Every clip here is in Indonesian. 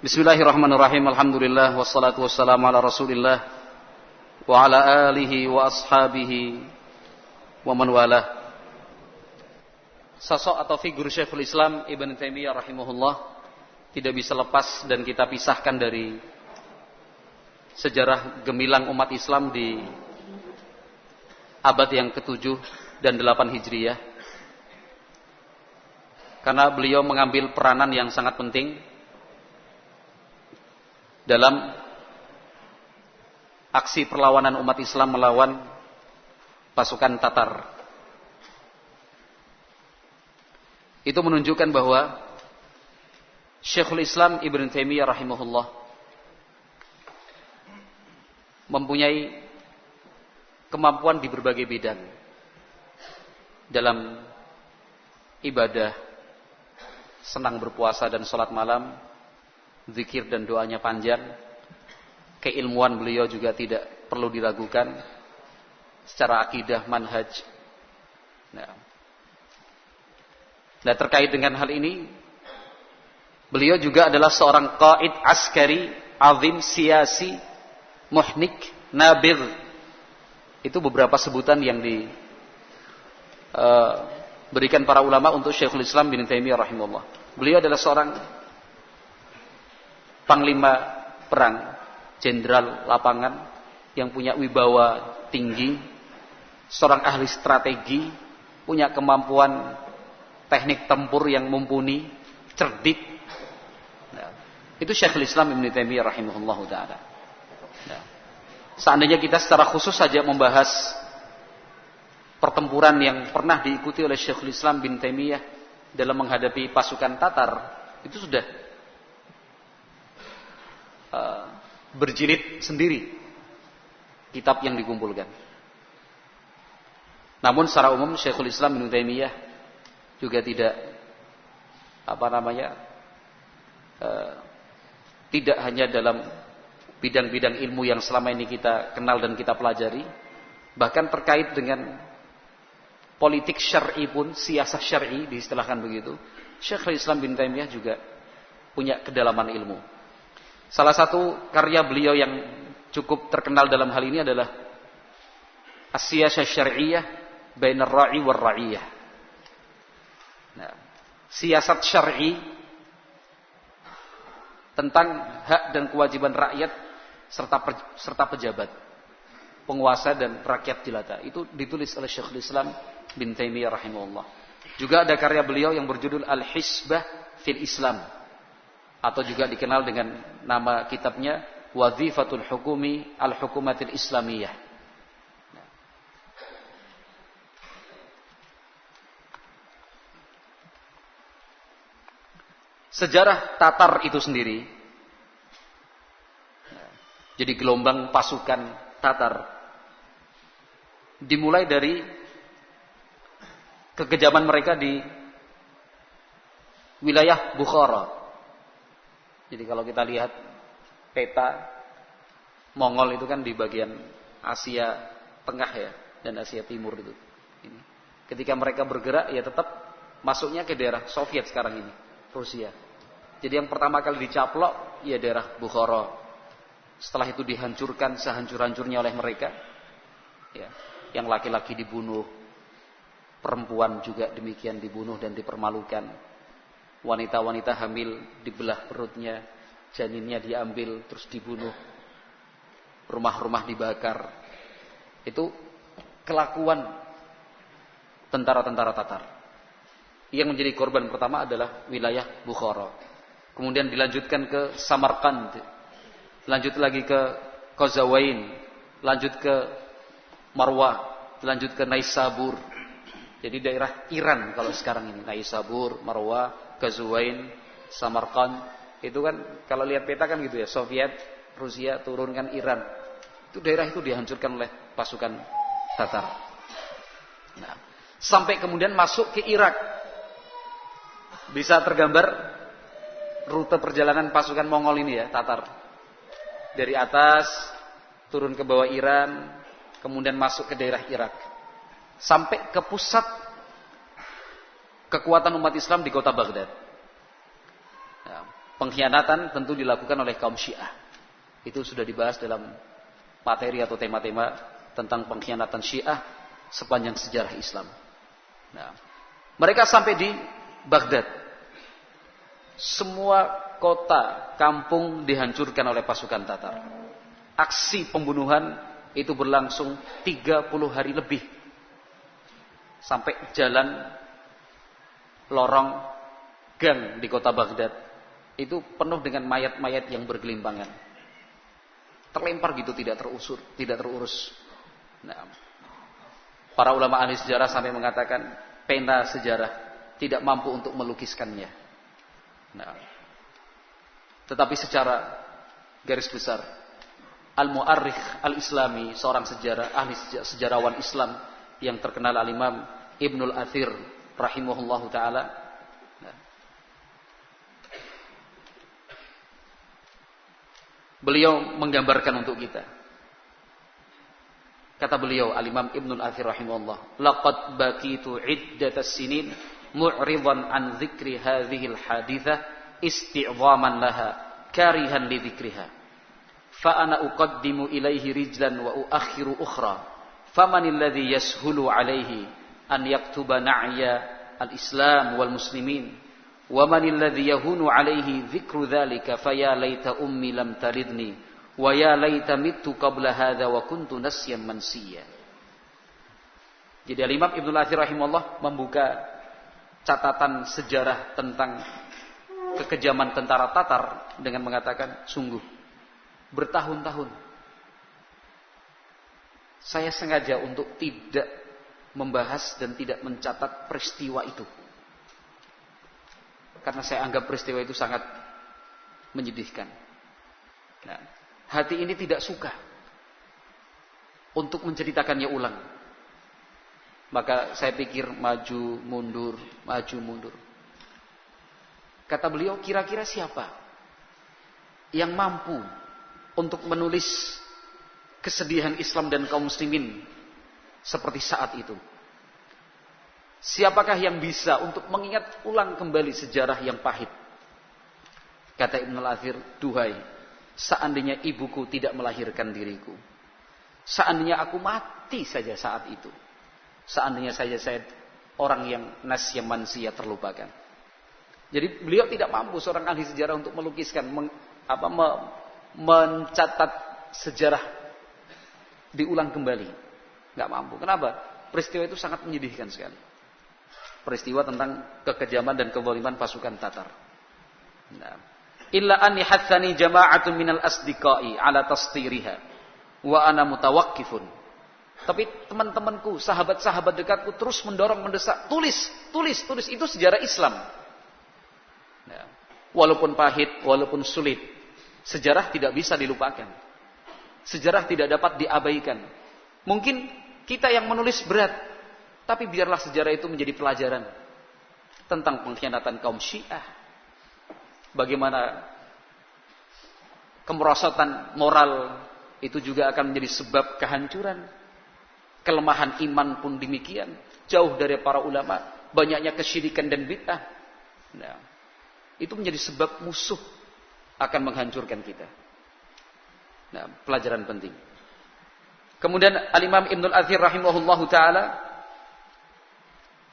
Bismillahirrahmanirrahim. Alhamdulillah wassalatu wassalamu ala Rasulillah wa ala alihi wa ashabihi wa man walah. Sosok atau figur Syekhul Islam Ibn Taimiyah rahimahullah tidak bisa lepas dan kita pisahkan dari sejarah gemilang umat Islam di abad yang ke-7 dan 8 Hijriyah. Karena beliau mengambil peranan yang sangat penting dalam aksi perlawanan umat Islam melawan pasukan Tatar. Itu menunjukkan bahwa Syekhul Islam Ibn Taimiyah rahimahullah mempunyai kemampuan di berbagai bidang dalam ibadah, senang berpuasa dan sholat malam, zikir dan doanya panjang. Keilmuan beliau juga tidak perlu diragukan secara akidah, manhaj. Nah, terkait dengan hal ini, beliau juga adalah seorang qaid askari azim, siasi, muhnik, nabir. Itu beberapa sebutan yang diberikan para ulama untuk Syekhul Islam bin Taimiyah rahimahullah. Beliau adalah seorang panglima perang, jenderal lapangan yang punya wibawa tinggi, seorang ahli strategi, punya kemampuan teknik tempur yang mumpuni, cerdik. Nah, itu Syekhul Islam Ibn Taimiyah rahimahullah ta'ala. Nah, seandainya kita secara khusus saja membahas pertempuran yang pernah diikuti oleh Syekhul Islam bin Taimiyah dalam menghadapi pasukan Tatar, itu sudah berjilid sendiri kitab yang dikumpulkan. Namun secara umum Syekhul Islam bin Taimiyah juga tidak tidak hanya dalam bidang-bidang ilmu yang selama ini kita kenal dan kita pelajari, bahkan terkait dengan politik syar'i pun, siasah syar'i diistilahkan begitu, Syekhul Islam bin Taimiyah juga punya kedalaman ilmu. Salah satu karya beliau yang cukup terkenal dalam hal ini adalah As-Siyasah Syar'iyyah Bainar Ra'i war Ra'iyah. Nah, siasat syar'i tentang hak dan kewajiban rakyat serta pejabat, penguasa dan rakyat jelata. Itu ditulis oleh Syekhul Islam bin Taimiyah rahimahullah. Juga ada karya beliau yang berjudul Al-Hisbah fil Islam, atau juga dikenal dengan nama kitabnya Wazifatul Hukumi Al-Hukumatil Islamiyah. Sejarah Tatar itu sendiri, jadi gelombang pasukan Tatar, dimulai dari kekejaman mereka di wilayah Bukhara. Jadi kalau kita lihat peta Mongol itu kan di bagian Asia Tengah ya, dan Asia Timur itu. Ketika mereka bergerak ya tetap masuknya ke daerah Soviet sekarang ini, Rusia. Jadi yang pertama kali dicaplok ya daerah Bukhara. Setelah itu dihancurkan sehancur-hancurnya oleh mereka. Ya, yang laki-laki dibunuh, perempuan juga demikian dibunuh dan dipermalukan. Wanita-wanita hamil dibelah perutnya, janinnya diambil terus dibunuh. Rumah-rumah dibakar. Itu kelakuan tentara-tentara Tatar. Yang menjadi korban pertama adalah wilayah Bukhara. Kemudian dilanjutkan ke Samarkand, lanjut lagi ke Qazawain, lanjut ke Marwah, lanjut ke Naisabur. Jadi daerah Iran kalau sekarang ini, Naisabur, Marwah, Qazawain, Samarkand. Itu kan kalau lihat peta kan gitu ya, Soviet, Rusia turunkan Iran. Itu daerah itu dihancurkan oleh pasukan Tatar. Nah, sampai kemudian masuk ke Irak. Bisa tergambar rute perjalanan pasukan Mongol ini ya, Tatar. Dari atas turun ke bawah Iran, kemudian masuk ke daerah Irak. Sampai ke pusat kekuatan umat Islam di kota Baghdad. Ya. pengkhianatan tentu dilakukan oleh kaum Syiah. Itu sudah dibahas dalam materi atau tema-tema tentang pengkhianatan Syiah sepanjang sejarah Islam. Nah, mereka sampai di Baghdad. Semua kota, kampung dihancurkan oleh pasukan Tatar. Aksi pembunuhan itu berlangsung 30 hari lebih. Sampai jalan lorong gang di kota Baghdad itu penuh dengan mayat-mayat yang bergelimpangan. Terlempar gitu, tidak terurus. Nah, para ulama ahli sejarah sampai mengatakan pena sejarah tidak mampu untuk melukiskannya. Nah, tetapi secara garis besar, Al-Mu'arrikh Al-Islami, seorang sejarawan Islam yang terkenal, Al-Imam Ibnul Athir rahimahullahu ta'ala, beliau menggambarkan untuk kita. Kata beliau, Al-Imam Ibnul Athir rahimahullah, laqad bakitu iddatas sinin mu'ridan an dzikri hadhil hadithah isti'zaman laha karihan li dzikriha fa ana uqaddimu ilaihi rijlan wa uakhiru ukhra famanil ladzi yashulu alaihi an yaktuba na'ya al-islam wal muslimin wa manil ladzi yahunu alaihi dzikru dzalika faya laita ummi lam talidni wa ya laita mittu qabla hadza wa kuntu nasyan mansiya. Jadi Al-Imam Ibnu Athir rahimahullah membuka catatan sejarah tentang kekejaman tentara Tatar dengan mengatakan, sungguh bertahun-tahun saya sengaja untuk tidak membahas dan tidak mencatat peristiwa itu, karena saya anggap peristiwa itu sangat menyedihkan. Nah, hati ini tidak suka untuk menceritakannya ulang. Maka saya pikir maju mundur. Kata beliau, kira-kira siapa yang mampu untuk menulis kesedihan Islam dan kaum muslimin seperti saat itu? Siapakah yang bisa untuk mengingat ulang kembali sejarah yang pahit? Kata Ibnu Al-Athir, duhai, seandainya ibuku tidak melahirkan diriku, seandainya aku mati saja saat itu, seandainya saja saya orang yang nasya mansiya, terlupakan. Jadi beliau tidak mampu, seorang ahli sejarah, untuk melukiskan, mencatat sejarah diulang kembali. Nggak mampu. Kenapa? Peristiwa itu sangat menyedihkan sekali. Peristiwa tentang kekejaman dan kezaliman pasukan Tatar. Nah, illa anni hathani jama'atun minal asdiqai ala tastiriha wa ana mutawaqqifun. Tapi teman-temanku, sahabat-sahabat dekatku terus mendorong, mendesak, tulis, itu sejarah Islam. Nah, walaupun pahit, walaupun sulit, sejarah tidak bisa dilupakan. Sejarah tidak dapat diabaikan. Mungkin kita yang menulis berat, tapi biarlah sejarah itu menjadi pelajaran tentang pengkhianatan kaum Syiah. Bagaimana kemerosotan moral itu juga akan menjadi sebab kehancuran. Kelemahan iman pun demikian. Jauh dari para ulama, banyaknya kesyirikan dan bid'ah. Nah, itu menjadi sebab musuh akan menghancurkan kita. Nah, pelajaran penting. Kemudian Al-Imam Ibnul Athir rahimahullahu ta'ala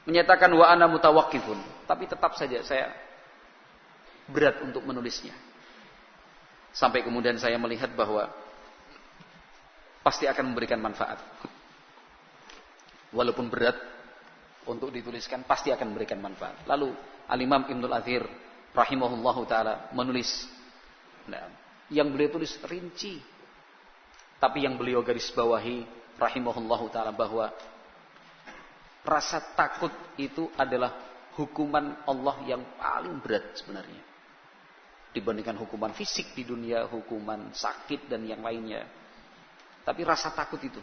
menyatakan, wa ana mutawaqqifun. Tapi tetap saja saya berat untuk menulisnya. Sampai kemudian saya melihat bahwa pasti akan memberikan manfaat. Walaupun berat untuk dituliskan, pasti akan memberikan manfaat. Lalu Al-Imam Ibnul Athir rahimahullahu ta'ala menulis. Nah, yang beliau tulis rinci. Tapi yang beliau garis bawahi rahimahullahu ta'ala bahwa rasa takut itu adalah hukuman Allah yang paling berat sebenarnya. Dibandingkan hukuman fisik di dunia, hukuman sakit dan yang lainnya. Tapi rasa takut itu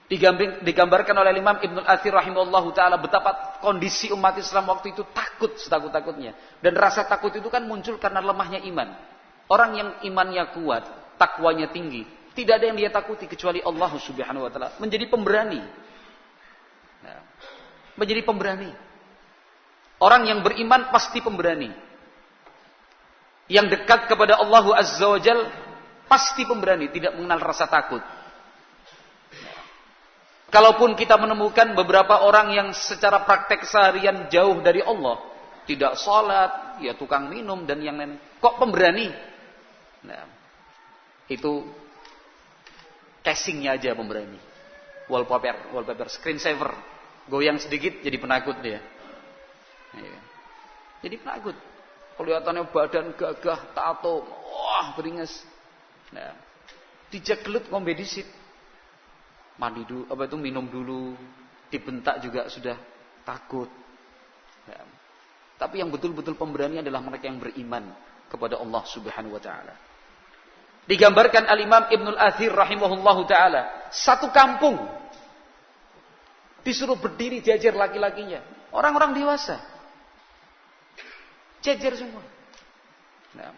digambarkan oleh Imam Ibnul Athir rahimahullahu ta'ala betapa kondisi umat Islam waktu itu takut setakut-takutnya. Dan rasa takut itu kan muncul karena lemahnya iman. Orang yang imannya kuat, takwanya tinggi, tidak ada yang dia takuti kecuali Allah subhanahu wa ta'ala. Menjadi pemberani. Nah, menjadi pemberani. Orang yang beriman pasti pemberani. yang dekat kepada Allah Azza wa Jal pasti pemberani, tidak mengenal rasa takut. Kalaupun kita menemukan beberapa orang yang secara praktek seharian jauh dari Allah, tidak sholat, ya tukang minum dan yang lain, kok pemberani? Nah, itu casingnya aja pemberani. Wallpaper, screensaver, goyang sedikit jadi penakut dia. Ya. Jadi penakut. Kelihatannya badan gagah, tato, wah beringas. Nah, dijak gelut ngombe disit. Mandi dulu, minum dulu, dibentak juga sudah takut. Ya. Tapi yang betul-betul pemberani adalah mereka yang beriman kepada Allah Subhanahu wa taala. Digambarkan Al-Imam Ibnul Athir rahimahullahu taala, satu kampung disuruh berdiri jajar laki-lakinya, orang-orang dewasa. Jajar semua. Nah.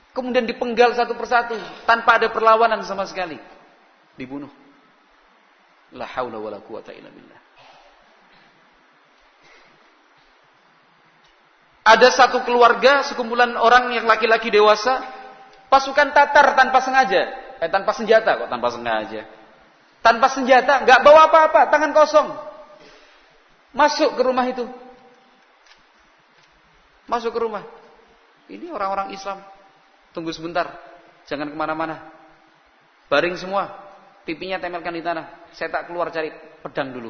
Kemudian dipenggal satu persatu tanpa ada perlawanan sama sekali. Dibunuh. La haula wala quwata illa billah. Ada satu keluarga, sekumpulan orang yang laki-laki dewasa, pasukan Tatar tanpa sengaja, tanpa senjata kok, tanpa sengaja. Tanpa senjata, enggak bawa apa-apa, tangan kosong. Masuk ke rumah itu. Masuk ke rumah. Ini orang-orang Islam. Tunggu sebentar, jangan kemana-mana. Baring semua. Pipinya tempelkan di tanah. Saya tak keluar cari pedang dulu.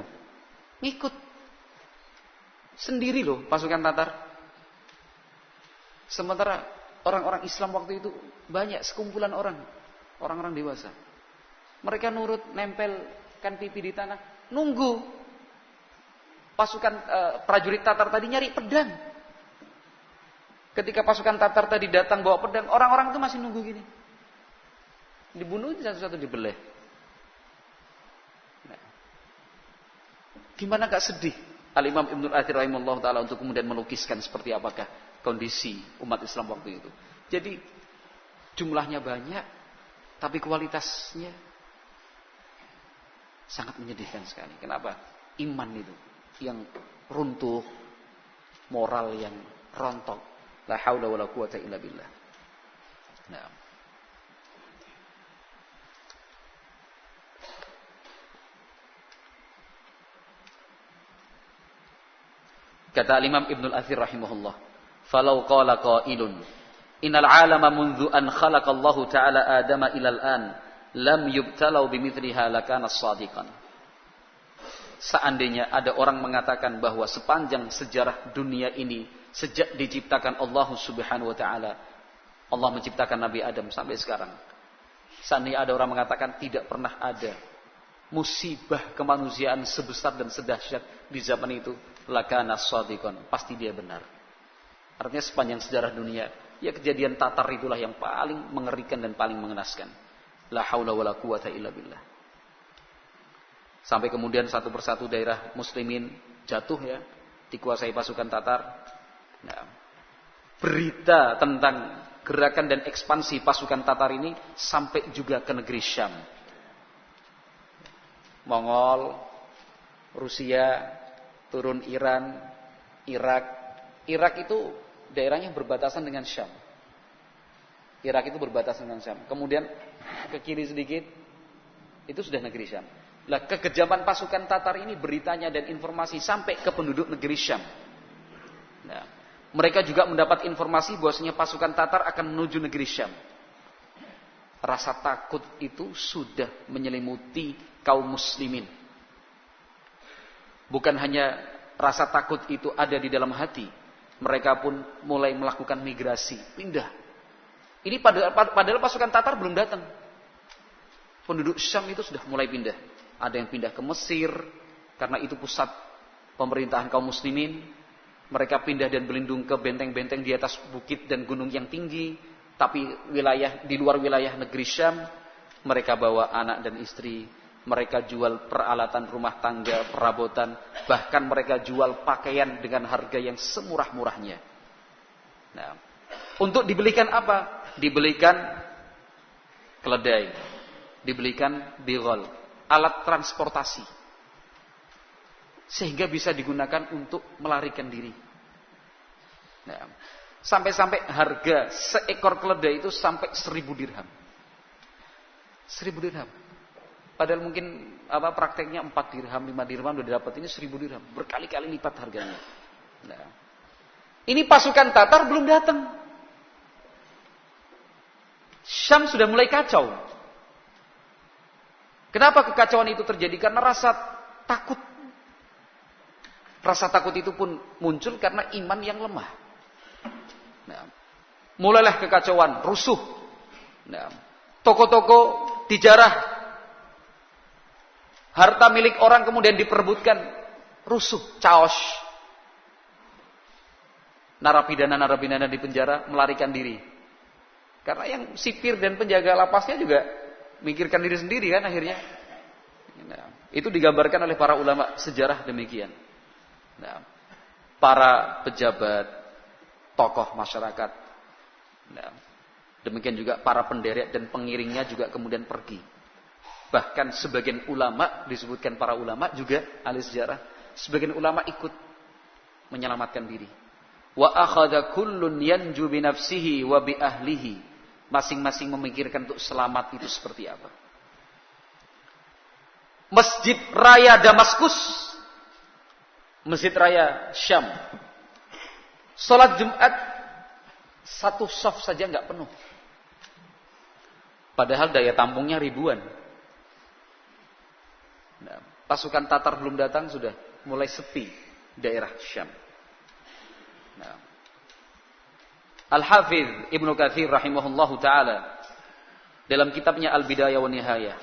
Ngikut. Sendiri loh pasukan Tatar. Sementara orang-orang Islam waktu itu banyak, sekumpulan orang. Orang-orang dewasa. Mereka nurut, nempelkan pipi di tanah. Nunggu. Pasukan prajurit Tatar tadi nyari pedang. Ketika pasukan Tatar tadi datang bawa pedang, orang-orang itu masih nunggu gini. Dibunuh satu-satu dibelah. Gimana gak sedih Al-Imam Ibnul Athir rahimahullah ta'ala untuk kemudian melukiskan seperti apakah kondisi umat Islam waktu itu. Jadi jumlahnya banyak, tapi kualitasnya sangat menyedihkan sekali. Kenapa? Iman itu yang runtuh, moral yang rontok. La haula wala quwata illa billah. Nah. Kata Imam Ibnul Athir rahimahullah, "Falau qala qailun, innal 'alama mundzu an khalaqallahu ta'ala Adama ilal an, lam yubtalau bimithliha lakana shadiqan." Seandainya ada orang mengatakan bahwa sepanjang sejarah dunia ini, sejak diciptakan Allah Subhanahu wa taala, Allah menciptakan Nabi Adam sampai sekarang. Seandainya ada orang mengatakan tidak pernah ada musibah kemanusiaan sebesar dan sedahsyat di zaman itu, lakana shadiqan, pasti dia benar. Artinya sepanjang sejarah dunia, ya kejadian Tatar itulah yang paling mengerikan dan paling mengenaskan. La haula wala quwata illa billah. Sampai kemudian satu persatu daerah muslimin jatuh ya, dikuasai pasukan Tatar. Nah, berita tentang gerakan dan ekspansi pasukan Tatar ini sampai juga ke negeri Syam. Mongol, Rusia, turun Iran, Irak. Irak itu daerahnya berbatasan dengan Syam. Irak itu berbatasan dengan Syam. Kemudian ke kiri sedikit, itu sudah negeri Syam. Lah, kekejaman pasukan Tatar ini beritanya dan informasi sampai ke penduduk negeri Syam. Nah, mereka juga mendapat informasi bahwasanya pasukan Tatar akan menuju negeri Syam. Rasa takut itu sudah menyelimuti kaum muslimin. Bukan hanya rasa takut itu ada di dalam hati, mereka pun mulai melakukan migrasi, pindah. Ini padahal pasukan Tatar belum datang. Penduduk Syam itu sudah mulai pindah. Ada yang pindah ke Mesir, karena itu pusat pemerintahan kaum muslimin. Mereka pindah dan berlindung ke benteng-benteng di atas bukit dan gunung yang tinggi. Tapi di luar wilayah negeri Syam, mereka bawa anak dan istri. Mereka jual peralatan rumah tangga, perabotan. Bahkan mereka jual pakaian dengan harga yang semurah-murahnya. Nah, untuk dibelikan apa? Dibelikan keledai. Dibelikan bighal, alat transportasi. Sehingga bisa digunakan untuk melarikan diri. Nah, Sampai-sampai harga seekor keledai itu sampai 1.000 dirham. 1.000 dirham. Padahal mungkin prakteknya 4 dirham, 5 dirham udah dapat, ini 1.000 dirham. Berkali-kali lipat harganya. Nah, ini pasukan Tatar belum datang. Syam sudah mulai kacau. Kenapa kekacauan itu terjadi? Karena rasa takut. Rasa takut itu pun muncul karena iman yang lemah. Nah, mulailah kekacauan, rusuh. Nah, toko-toko dijarah, harta milik orang kemudian diperebutkan, rusuh, chaos. Narapidana di penjara melarikan diri. Karena yang sipir dan penjaga lapasnya juga mikirkan diri sendiri kan akhirnya. Nah, itu digambarkan oleh para ulama sejarah demikian. Nah, para pejabat, tokoh masyarakat. Nah, demikian juga para penderek dan pengiringnya juga kemudian pergi. Bahkan sebagian ulama, disebutkan para ulama juga ahli sejarah, sebagian ulama ikut menyelamatkan diri. Wa akhadha kullun yanju bi nafsihi wa bi ahlihi. Masing-masing memikirkan untuk selamat itu seperti apa. Masjid Raya Damaskus, Masjid Raya Syam, salat Jumat 1 shaf saja enggak penuh. Padahal daya tampungnya ribuan. Nah, pasukan Tatar belum datang sudah mulai sepi daerah Syam. Nah, Al-Hafidz Ibnu Katsir rahimahullahu taala dalam kitabnya Al-Bidayah wa Nihayah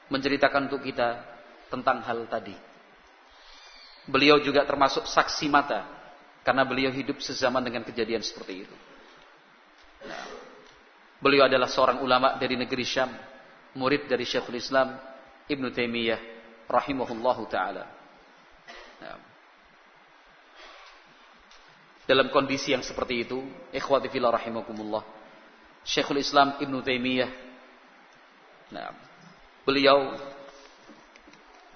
menceritakan untuk kita tentang hal tadi. Beliau juga termasuk saksi mata karena beliau hidup sezaman dengan kejadian seperti itu. Nah, beliau adalah seorang ulama dari negeri Syam, murid dari Syekhul Islam Ibnu Taimiyah rahimahullahu taala. Nah, dalam kondisi yang seperti itu, ikhwati fillah rahimakumullah, Syekhul Islam Ibnu Taimiyah, nah, beliau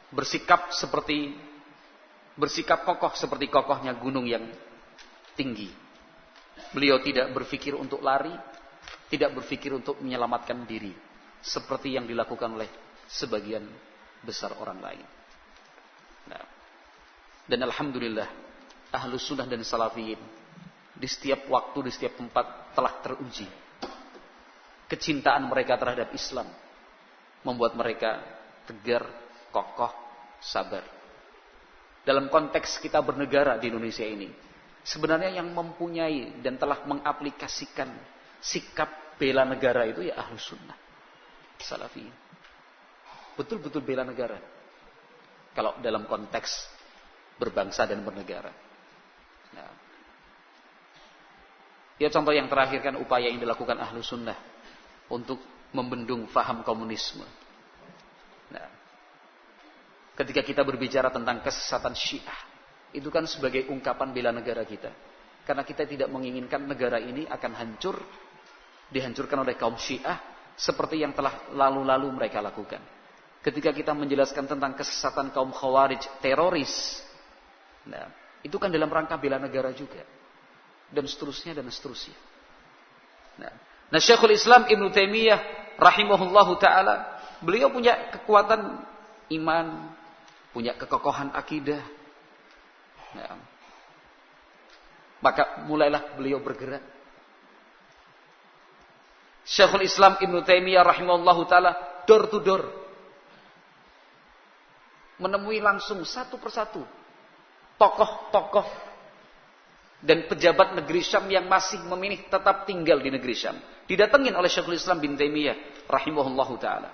bersikap kokoh seperti kokohnya gunung yang tinggi. Beliau tidak berpikir untuk lari, tidak berpikir untuk menyelamatkan diri, seperti yang dilakukan oleh sebagian besar orang lain. Nah, dan alhamdulillah, Ahlus Sunnah dan Salafiyin di setiap waktu, di setiap tempat telah teruji. Kecintaan mereka terhadap Islam membuat mereka tegar, kokoh, sabar. Dalam konteks kita bernegara di Indonesia ini, sebenarnya yang mempunyai dan telah mengaplikasikan sikap bela negara itu ya Ahlus Sunnah Salafiyin. Betul-betul bela negara. Kalau dalam konteks berbangsa dan bernegara. Nah, ya contoh yang terakhir kan upaya yang dilakukan Ahlus Sunnah untuk membendung faham komunisme. Nah, ketika kita berbicara tentang kesesatan Syiah, itu kan sebagai ungkapan bela negara kita. Karena kita tidak menginginkan negara ini akan hancur, dihancurkan oleh kaum Syiah seperti yang telah lalu-lalu mereka lakukan. Ketika kita menjelaskan tentang kesesatan kaum Khawarij, teroris, nah, itu kan dalam rangka bela negara juga. Dan seterusnya dan seterusnya. Nah, Syekhul Islam Ibnu Taimiyah rahimahullahu taala, beliau punya kekuatan iman, punya kekokohan akidah. Nah, maka mulailah beliau bergerak. Syekhul Islam Ibnu Taimiyah rahimahullahu taala door to door menemui langsung satu persatu tokoh-tokoh dan pejabat negeri Syam yang masih memilih tetap tinggal di negeri Syam. Didatengin oleh Syekhul Islam bin Taimiyah rahimahullahu taala.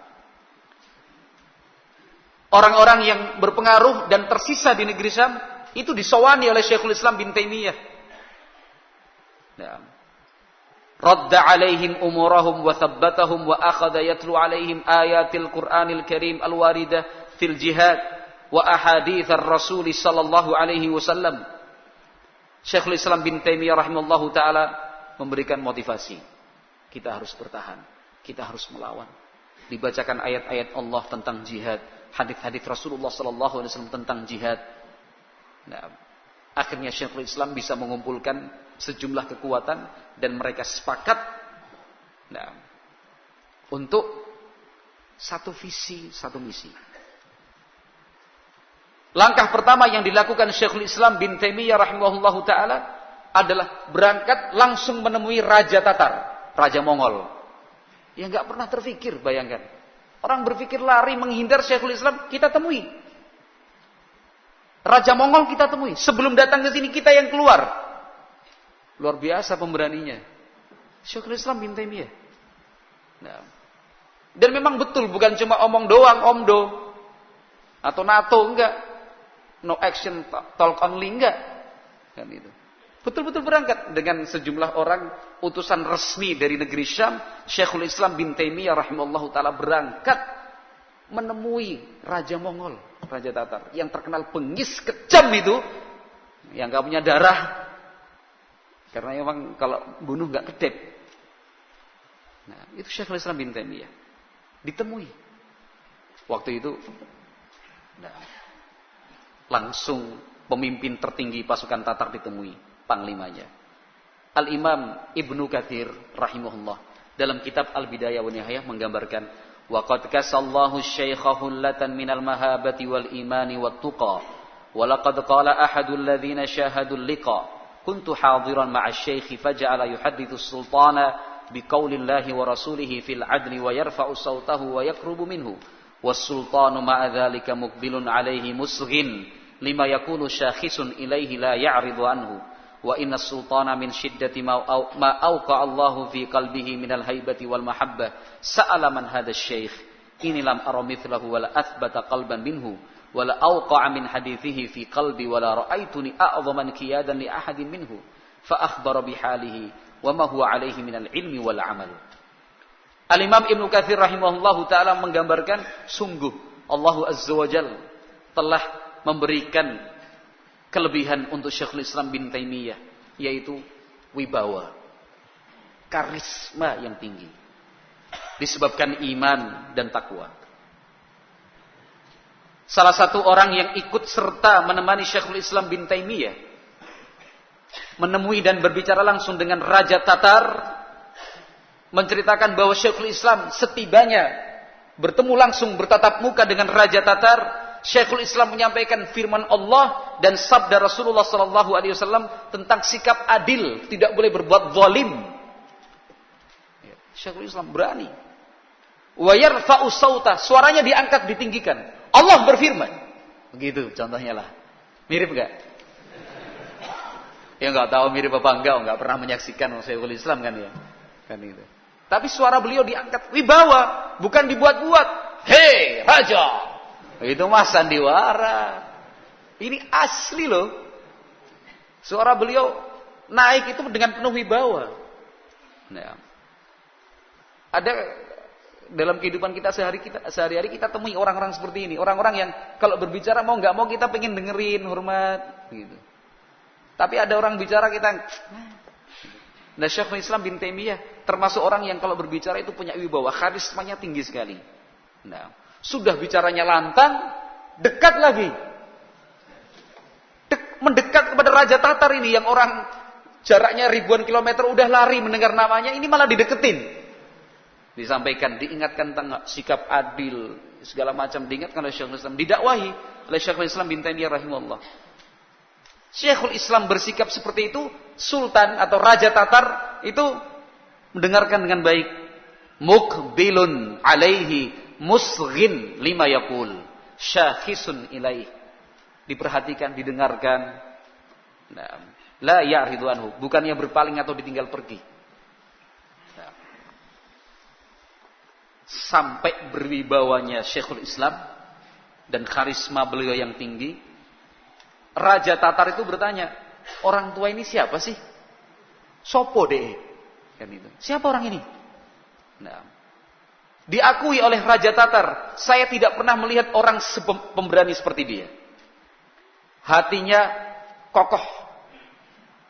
Orang-orang yang berpengaruh dan tersisa di negeri Syam itu disowani oleh Syekhul Islam bin Taimiyah. Nah, radda alaihim umurahum wa thabbatahum wa akhadha yatlu alaihim ayatil Qur'anil Karim al-waridah fil jihad wa ahadits ar-rasul sallallahu alaihi wasallam. Syekhul Islam bin Taimiyah rahimahullahu taala memberikan motivasi. Kita harus bertahan, kita harus melawan. Dibacakan ayat-ayat Allah tentang jihad, hadis-hadis Rasulullah sallallahu alaihi wasallam tentang jihad. Nah, akhirnya Syekhul Islam bisa mengumpulkan sejumlah kekuatan dan mereka sepakat untuk satu visi, satu misi. Langkah pertama yang dilakukan Syekhul Islam bin Taimiyah rahimahullahu taala adalah berangkat langsung menemui Raja Tatar, Raja Mongol. Yang enggak pernah terfikir, bayangkan. Orang berpikir lari menghindar Syekhul Islam, kita temui. Raja Mongol kita temui. Sebelum datang ke sini kita yang keluar. Luar biasa pemberaninya. Syekhul Islam bin Taimiyah. Dan memang betul, bukan cuma omong doang, omdo atau NATO, enggak. No action, talk only, enggak. Kan itu. Betul-betul berangkat dengan sejumlah orang, utusan resmi dari negeri Syam. Syekhul Islam bin Taimiyah rahimahullahu taala berangkat menemui Raja Mongol, Raja Tatar, yang terkenal bengis, kejam itu, yang enggak punya darah. Karena memang kalau bunuh enggak kedep. Nah, itu Syekhul Islam bin Taimiyah ditemui. Waktu itu langsung pemimpin tertinggi pasukan Tatar ditemui, panglimanya. Al-Imam Ibnu Katsir rahimahullah dalam kitab Al-Bidayah wa Nihayah menggambarkan, wa qad kasallahu syaikha hullatan minal mahabati wal imani wat tuqa wa laqad qala ahadul ladzina syahadul liqa kuntu hadiran ma'a syaikhi faja'ala yuhaddithu sultana biqaulillahi wa rasulihi fil adli wa yarfa'u sawtahu wa yakrubu minhu was sultanu ma'a dzalika muqbilun alaihi musghin lima yakunu syakhisun ilaihi la ya'ridu anhu wa inna sultana min shiddati ma awqa Allahu fi qalbihi minal haibati wal mahabbah sa'ala man hadha syekh inni lam ara mithlahu wa la athbata qalban minhu wa la awqa min hadithihi fi qalbi wa la ra'aituni a'dhaman qiyadan li ahadin minhu fa akhbara bihalihi wa ma huwa alaihi minal ilmi wal amal. Al-Imam Ibnu Katsir rahimahullahu taala menggambarkan, sungguh Allah azza wa jalla telah memberikan kelebihan untuk Syekhul Islam bin Taimiyah, yaitu wibawa, karisma yang tinggi, disebabkan iman dan takwa. Salah satu orang yang ikut serta menemani Syekhul Islam bin Taimiyah menemui dan berbicara langsung dengan Raja Tatar, menceritakan bahwa Syekhul Islam setibanya bertemu langsung bertatap muka dengan Raja Tatar, Syekhul Islam menyampaikan firman Allah dan sabda Rasulullah sallallahu alaihi wasallam tentang sikap adil, tidak boleh berbuat zalim. Syekhul Islam berani. Wa yarfa'u sauta, suaranya diangkat, ditinggikan. Allah berfirman. Begitu contohnya lah. Mirip enggak? Ya enggak tahu mirip apa enggak pernah menyaksikan Syekhul Islam kan ya. Kan itu. Tapi suara beliau diangkat, wibawa, bukan dibuat-buat. Hei, raja. Itu mah sandiwara. Ini asli loh. Suara beliau naik itu dengan penuh wibawa. Nah, ada dalam kehidupan kita sehari-hari kita temui orang-orang seperti ini. Orang-orang yang kalau berbicara mau nggak mau kita pengen dengerin, hormat, gitu. Tapi ada orang bicara kita. Nah, Syekhul Islam bin Taimiyah termasuk orang yang kalau berbicara itu punya wibawa, karismanya tinggi sekali. Nah, sudah bicaranya lantang, dekat lagi. Mendekat kepada Raja Tatar ini yang orang jaraknya ribuan kilometer udah lari mendengar namanya, ini malah dideketin. Disampaikan, diingatkan tentang sikap adil, segala macam diingatkan oleh Syekhul Islam, didakwahi oleh Syekhul Islam bin Taimiyah rahimahullah. Syekhul Islam bersikap seperti itu, Sultan atau Raja Tatar itu mendengarkan dengan baik. Muqbilun alaihi musghin lima yaqul syakhisun ilaih, diperhatikan, didengarkan. Nah, la ya'ridu anhu, bukannya berpaling atau ditinggal pergi. Nah, sampai berwibawanya Syekhul Islam dan karisma beliau yang tinggi, Raja Tatar itu bertanya, orang tua ini siapa sih? Sopo deh? Kan itu. Siapa orang ini? Nah, diakui oleh Raja Tatar, saya tidak pernah melihat orang pemberani seperti dia. Hatinya kokoh.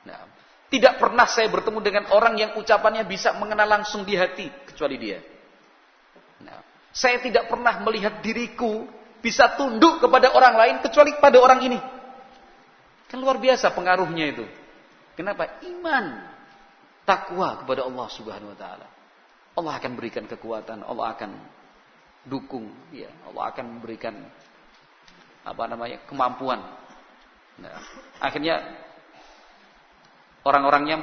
Nah, tidak pernah saya bertemu dengan orang yang ucapannya bisa mengena langsung di hati kecuali dia. Nah, saya tidak pernah melihat diriku bisa tunduk kepada orang lain kecuali pada orang ini. Kan luar biasa pengaruhnya itu. Kenapa? Iman, takwa kepada Allah Subhanahu wa taala. Allah akan berikan kekuatan, Allah akan dukung, ya. Allah akan memberikan kemampuan. Nah, akhirnya orang-orangnya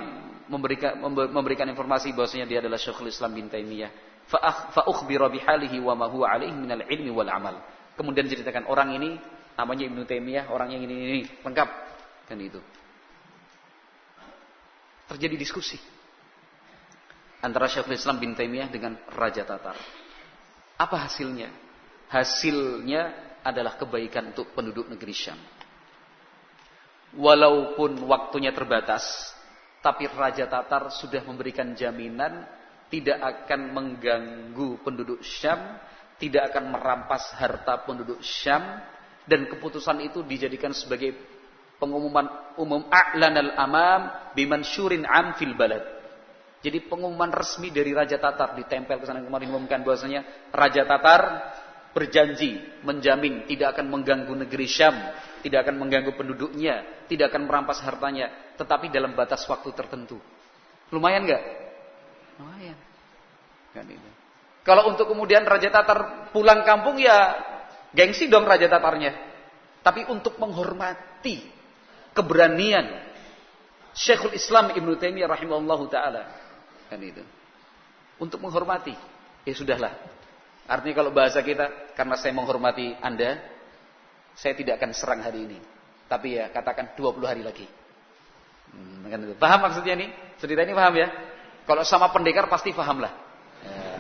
memberikan informasi bahwasanya dia adalah Syekhul Islam bin Taimiyah. Fa ukhbira bihalihi wa ma huwa alaihi minal ilmi wal amal. Kemudian diceritakan orang ini namanya Ibnu Taimiyah, orang yang ini lengkap kan itu. Terjadi diskusi antara Syekhul Islam bin Taimiyah dengan Raja Tatar. Apa hasilnya? Hasilnya adalah kebaikan untuk penduduk negeri Syam. Walaupun waktunya terbatas, tapi Raja Tatar sudah memberikan jaminan tidak akan mengganggu penduduk Syam, tidak akan merampas harta penduduk Syam, dan keputusan itu dijadikan sebagai pengumuman umum a'lanal amam bimansyurin am fil balad. Jadi pengumuman resmi dari Raja Tatar ditempel ke sana kemari mengumumkan bahwasanya Raja Tatar berjanji menjamin tidak akan mengganggu negeri Syam, tidak akan mengganggu penduduknya, tidak akan merampas hartanya, tetapi dalam batas waktu tertentu. Lumayan enggak? Lumayan. Kan itu. Kalau untuk kemudian Raja Tatar pulang kampung ya gengsi dong Raja Tatarnya. Tapi untuk menghormati keberanian Syekhul Islam Ibnu Taimiyah rahimahullahu taala kan itu. Untuk menghormati, ya sudahlah. Artinya kalau bahasa kita, karena saya menghormati Anda, saya tidak akan serang hari ini. Tapi ya katakan 20 hari lagi. Kan itu. Paham maksudnya nih? Cerita ini paham ya? Kalau sama pendekar pasti paham lah. Ya.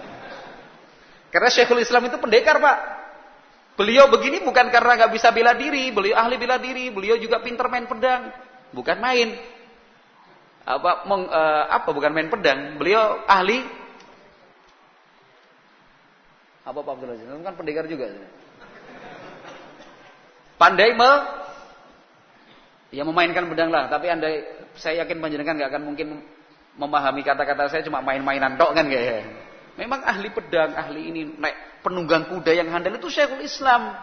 Karena Syekhul Islam itu pendekar, Pak. Beliau begini bukan karena nggak bisa bela diri, beliau ahli bela diri, beliau juga pinter main pedang, bukan main. Bukan main pedang, beliau ahli apa Pak Abdul Aziz? Kan pendekar juga. Pandai memainkan pedang lah, tapi saya yakin panjenengan nggak akan mungkin memahami kata-kata saya cuma main-mainan tok kan kayak. Memang ahli pedang, ahli ini naik penunggang kuda yang handal itu Syekhul Islam.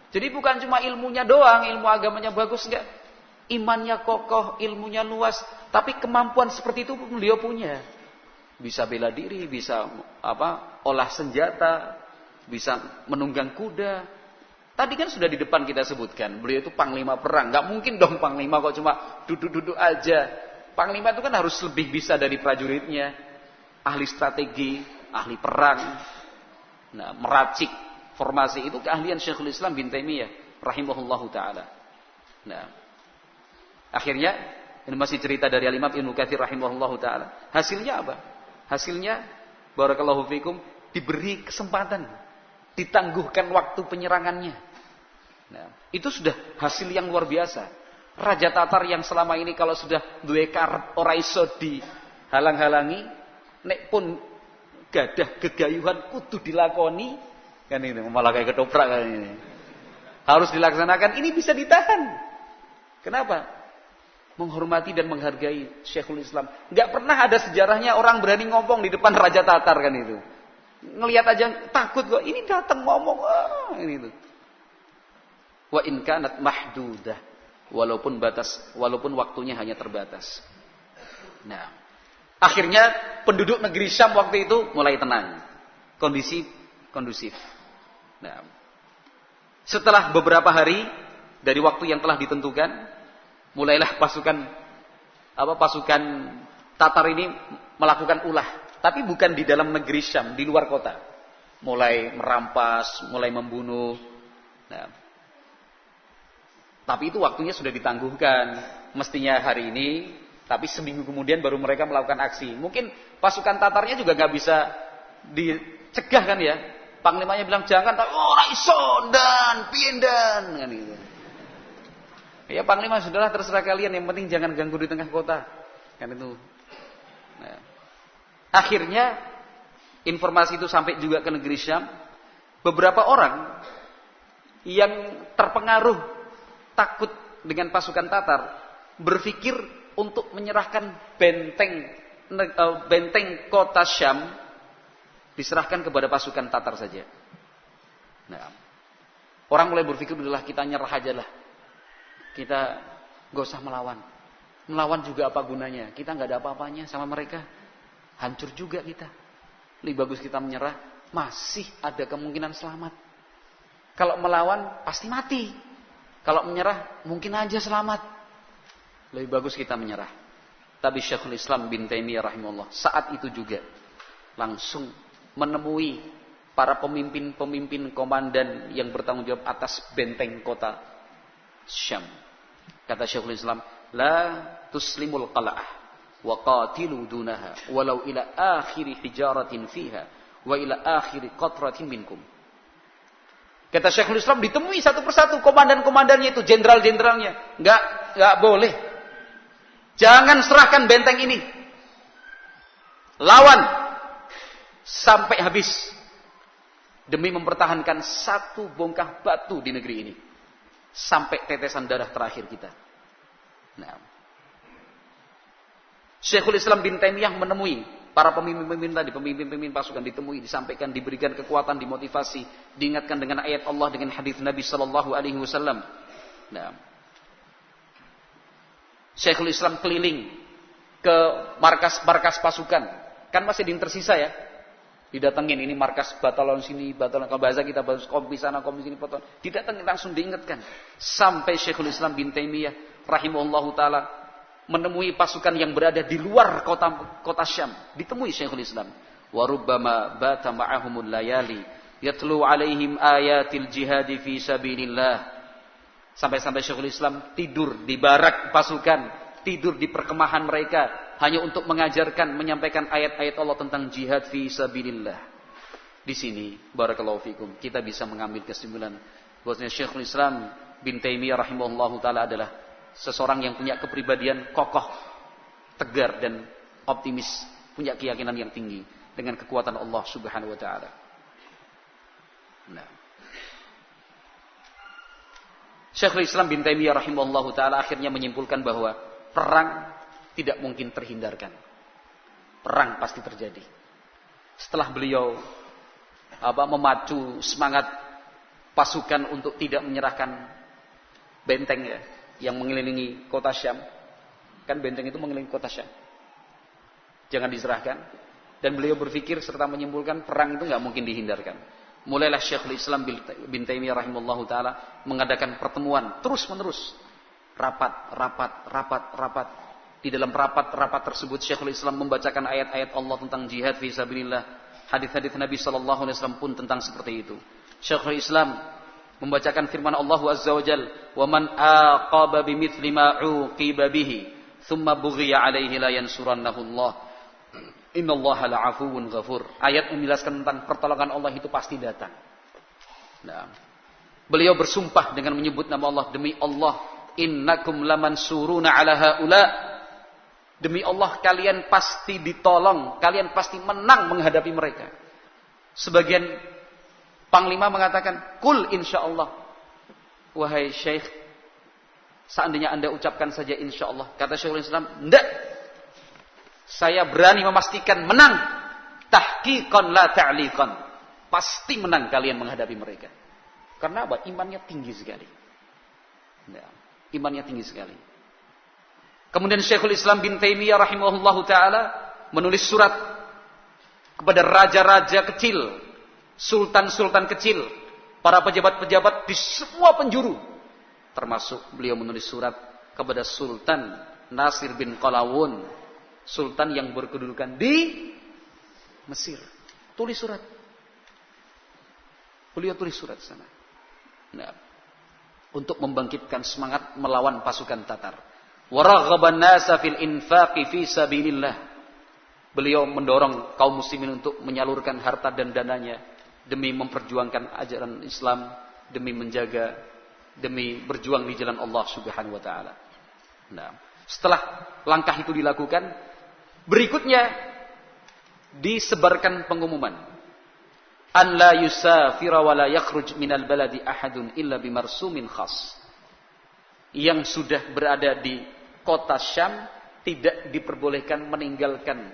Jadi bukan cuma ilmunya doang, ilmu agamanya bagus enggak. Imannya kokoh, ilmunya luas, tapi kemampuan seperti itu beliau punya. Bisa bela diri, bisa olah senjata, bisa menunggang kuda. Tadi kan sudah di depan kita sebutkan, beliau itu panglima perang. Enggak mungkin dong panglima kok cuma duduk-duduk aja. Panglima itu kan harus lebih bisa dari prajuritnya. Ahli strategi, ahli perang. Nah, meracik formasi itu keahlian Syekhul Islam bin Taimiyah rahimahullahu taala. Nah, akhirnya ini masih cerita dari Al-Imam Ibnu Katsir rahimahullahu taala. Hasilnya apa? Hasilnya barakallahu fikum diberi kesempatan, ditangguhkan waktu penyerangannya. Nah, itu sudah hasil yang luar biasa. Raja Tatar yang selama ini kalau sudah duwe karep ora iso dihalang-halangi, nek pun gadah gegayuhan kudu dilakoni kan ini malah kayak ketoprak kan ini. Harus dilaksanakan, ini bisa ditahan. Kenapa? Menghormati dan menghargai Syekhul Islam. Enggak pernah ada sejarahnya orang berani ngomong di depan Raja Tatar kan itu. Ngelihat aja takut kok, ini datang ngomong ini tuh. Wa in kanat mahdudah, walaupun waktunya hanya terbatas. Nah, akhirnya penduduk negeri Syam waktu itu mulai tenang. Kondusif. Nah, setelah beberapa hari dari waktu yang telah ditentukan, mulailah pasukan Tatar ini melakukan ulah, tapi bukan di dalam negeri Syam, di luar kota. Mulai merampas, mulai membunuh. Nah, tapi itu waktunya sudah ditangguhkan. Mestinya hari ini, tapi seminggu kemudian baru mereka melakukan aksi. Mungkin pasukan Tatarnya juga nggak bisa dicegah kan ya. Panglimanya bilang jangan, ora iso dan pindan kan gitu. Ya Panglima sudahlah terserah kalian, yang penting jangan ganggu di tengah kota. Kan itu. Nah, akhirnya informasi itu sampai juga ke negeri Syam. Beberapa orang yang terpengaruh takut dengan pasukan Tatar berpikir untuk menyerahkan benteng kota Syam diserahkan kepada pasukan Tatar saja. Nah, orang mulai berpikir udahlah kita nyerah aja lah. Kita gak usah melawan. Melawan juga apa gunanya? Kita nggak ada apa-apanya sama mereka. Hancur juga kita. Lebih bagus kita menyerah. Masih ada kemungkinan selamat. Kalau melawan pasti mati. Kalau menyerah mungkin aja selamat. Lebih bagus kita menyerah. Tapi Syekhul Islam bin Taimiyah rahimahullah saat itu juga langsung menemui para pemimpin-pemimpin komandan yang bertanggung jawab atas benteng kota Syam. Kata Syekhul Islam, la tuslimul qala'ah wa qatilu dunaha walau ila akhiri hijaratin fiha wa ila akhiri qatratin minkum. Kata Syekhul Islam, ditemui satu persatu komandan-komandannya itu, jenderal-jenderalnya. Enggak boleh. Jangan serahkan benteng ini. Lawan sampai habis demi mempertahankan satu bongkah batu di negeri ini sampai tetesan darah terakhir kita. Nah, Syekhul Islam bin Taimiyah menemui para pemimpin tadi, pemimpin pasukan ditemui, disampaikan, diberikan kekuatan, dimotivasi, diingatkan dengan ayat Allah, dengan hadis Nabi sallallahu alaihi wasallam. Nah, Syekhul Islam keliling ke markas-markas pasukan. Kan masih ada yang tersisa ya. Didatengin, ini markas batalon sini, batalon, kalau bahasa kita bahas kompi sana, kompi sini, batalon. Didatengin, langsung diingatkan. Sampai Syekhul Islam bin Taimiyah rahimahullahu taala menemui pasukan yang berada di luar kota Syam. Ditemui Syekhul Islam. Wa rubbama bata ma'ahumul layali yatlu alaihim ayatil jihadi fi sabilillah. Sampai-sampai Syekhul Islam tidur di barak pasukan, tidur di perkemahan mereka hanya untuk mengajarkan, menyampaikan ayat-ayat Allah tentang jihad fi sabilillah. Di sini barakallahu fikum kita bisa mengambil kesimpulan bahwasanya Syekhul Islam bin Taimiyah rahimahullahu taala adalah seseorang yang punya kepribadian kokoh, tegar dan optimis, punya keyakinan yang tinggi dengan kekuatan Allah Subhanahu wa taala. Nah, Syekhul Islam bin Taimiyah rahimahullahu taala akhirnya menyimpulkan bahwa perang tidak mungkin terhindarkan. Perang pasti terjadi. Setelah beliau memacu semangat pasukan untuk tidak menyerahkan benteng ya, yang mengelilingi kota Syam. Kan benteng itu mengelilingi kota Syam. Jangan diserahkan. Dan beliau berpikir serta menyimpulkan perang itu nggak mungkin dihindarkan. Mulailah Syekhul Islam bin Taimiyah rahimahullahu taala mengadakan pertemuan terus-menerus. Rapat. Di dalam rapat tersebut Syekhul Islam membacakan ayat-ayat Allah tentang jihad fi sabilillah. Hadis-hadis Nabi sallallahu alaihi wasallam pun tentang seperti itu. Syekhul Islam membacakan firman Allah azza wa jalla, "Wa man aqaba bimithli ma uqiba bihi, thumma bughiya 'alaihi la yansurannahu Allah. Innallaha la'afuwun ghafur." Ayat menjelaskan tentang pertolongan Allah itu pasti datang. Nah, beliau bersumpah dengan menyebut nama Allah, demi Allah, innakum lamansuruna 'ala haula. Demi Allah kalian pasti ditolong, kalian pasti menang menghadapi mereka. Sebagian panglima mengatakan, "Kul insyaallah." Wahai Syekh, seandainya Anda ucapkan saja insyaallah. Kata Syekhul Islam, "Enggak. Saya berani memastikan menang. Tahqiqan la ta'liqan." Pasti menang kalian menghadapi mereka. Karena apa? Imannya tinggi sekali. Nah, imannya tinggi sekali. Kemudian Syekhul Islam bin Taimiyah rahimahullahu taala menulis surat kepada raja-raja kecil, sultan-sultan kecil, para pejabat-pejabat di semua penjuru. Termasuk beliau menulis surat kepada Sultan Nasir bin Qalawun, sultan yang berkedudukan di Mesir. Tulis surat. Beliau tulis surat sana. Nah, untuk membangkitkan semangat melawan pasukan Tatar. Waraghaban nasa fil infaqi fi sabilillah. Beliau mendorong kaum muslimin untuk menyalurkan harta dan dananya demi memperjuangkan ajaran Islam, demi menjaga, demi berjuang di jalan Allah Subhanahu wa taala. Nah, setelah langkah itu dilakukan, berikutnya disebarkan pengumuman, an la yusafira wa la yakhruj minal baladi ahadun illa bimarsumin khas. Yang sudah berada di kota Syam tidak diperbolehkan meninggalkan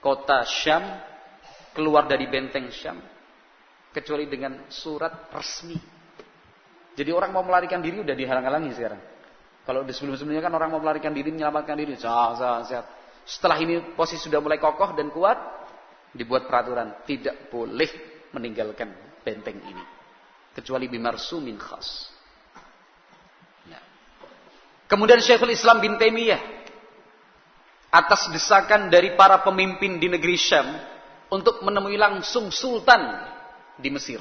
kota Syam, keluar dari benteng Syam, kecuali dengan surat resmi. Jadi orang mau melarikan diri udah dihalang-halangi sekarang. Kalau di sebelum-sebelumnya kan orang mau melarikan diri, menyelamatkan diri, sehat. Setelah ini posisi sudah mulai kokoh dan kuat, dibuat peraturan tidak boleh meninggalkan benteng ini kecuali bimarsumin khas. Nah. Kemudian Syekhul Islam bin Taimiyah atas desakan dari para pemimpin di negeri Syam untuk menemui langsung sultan di Mesir,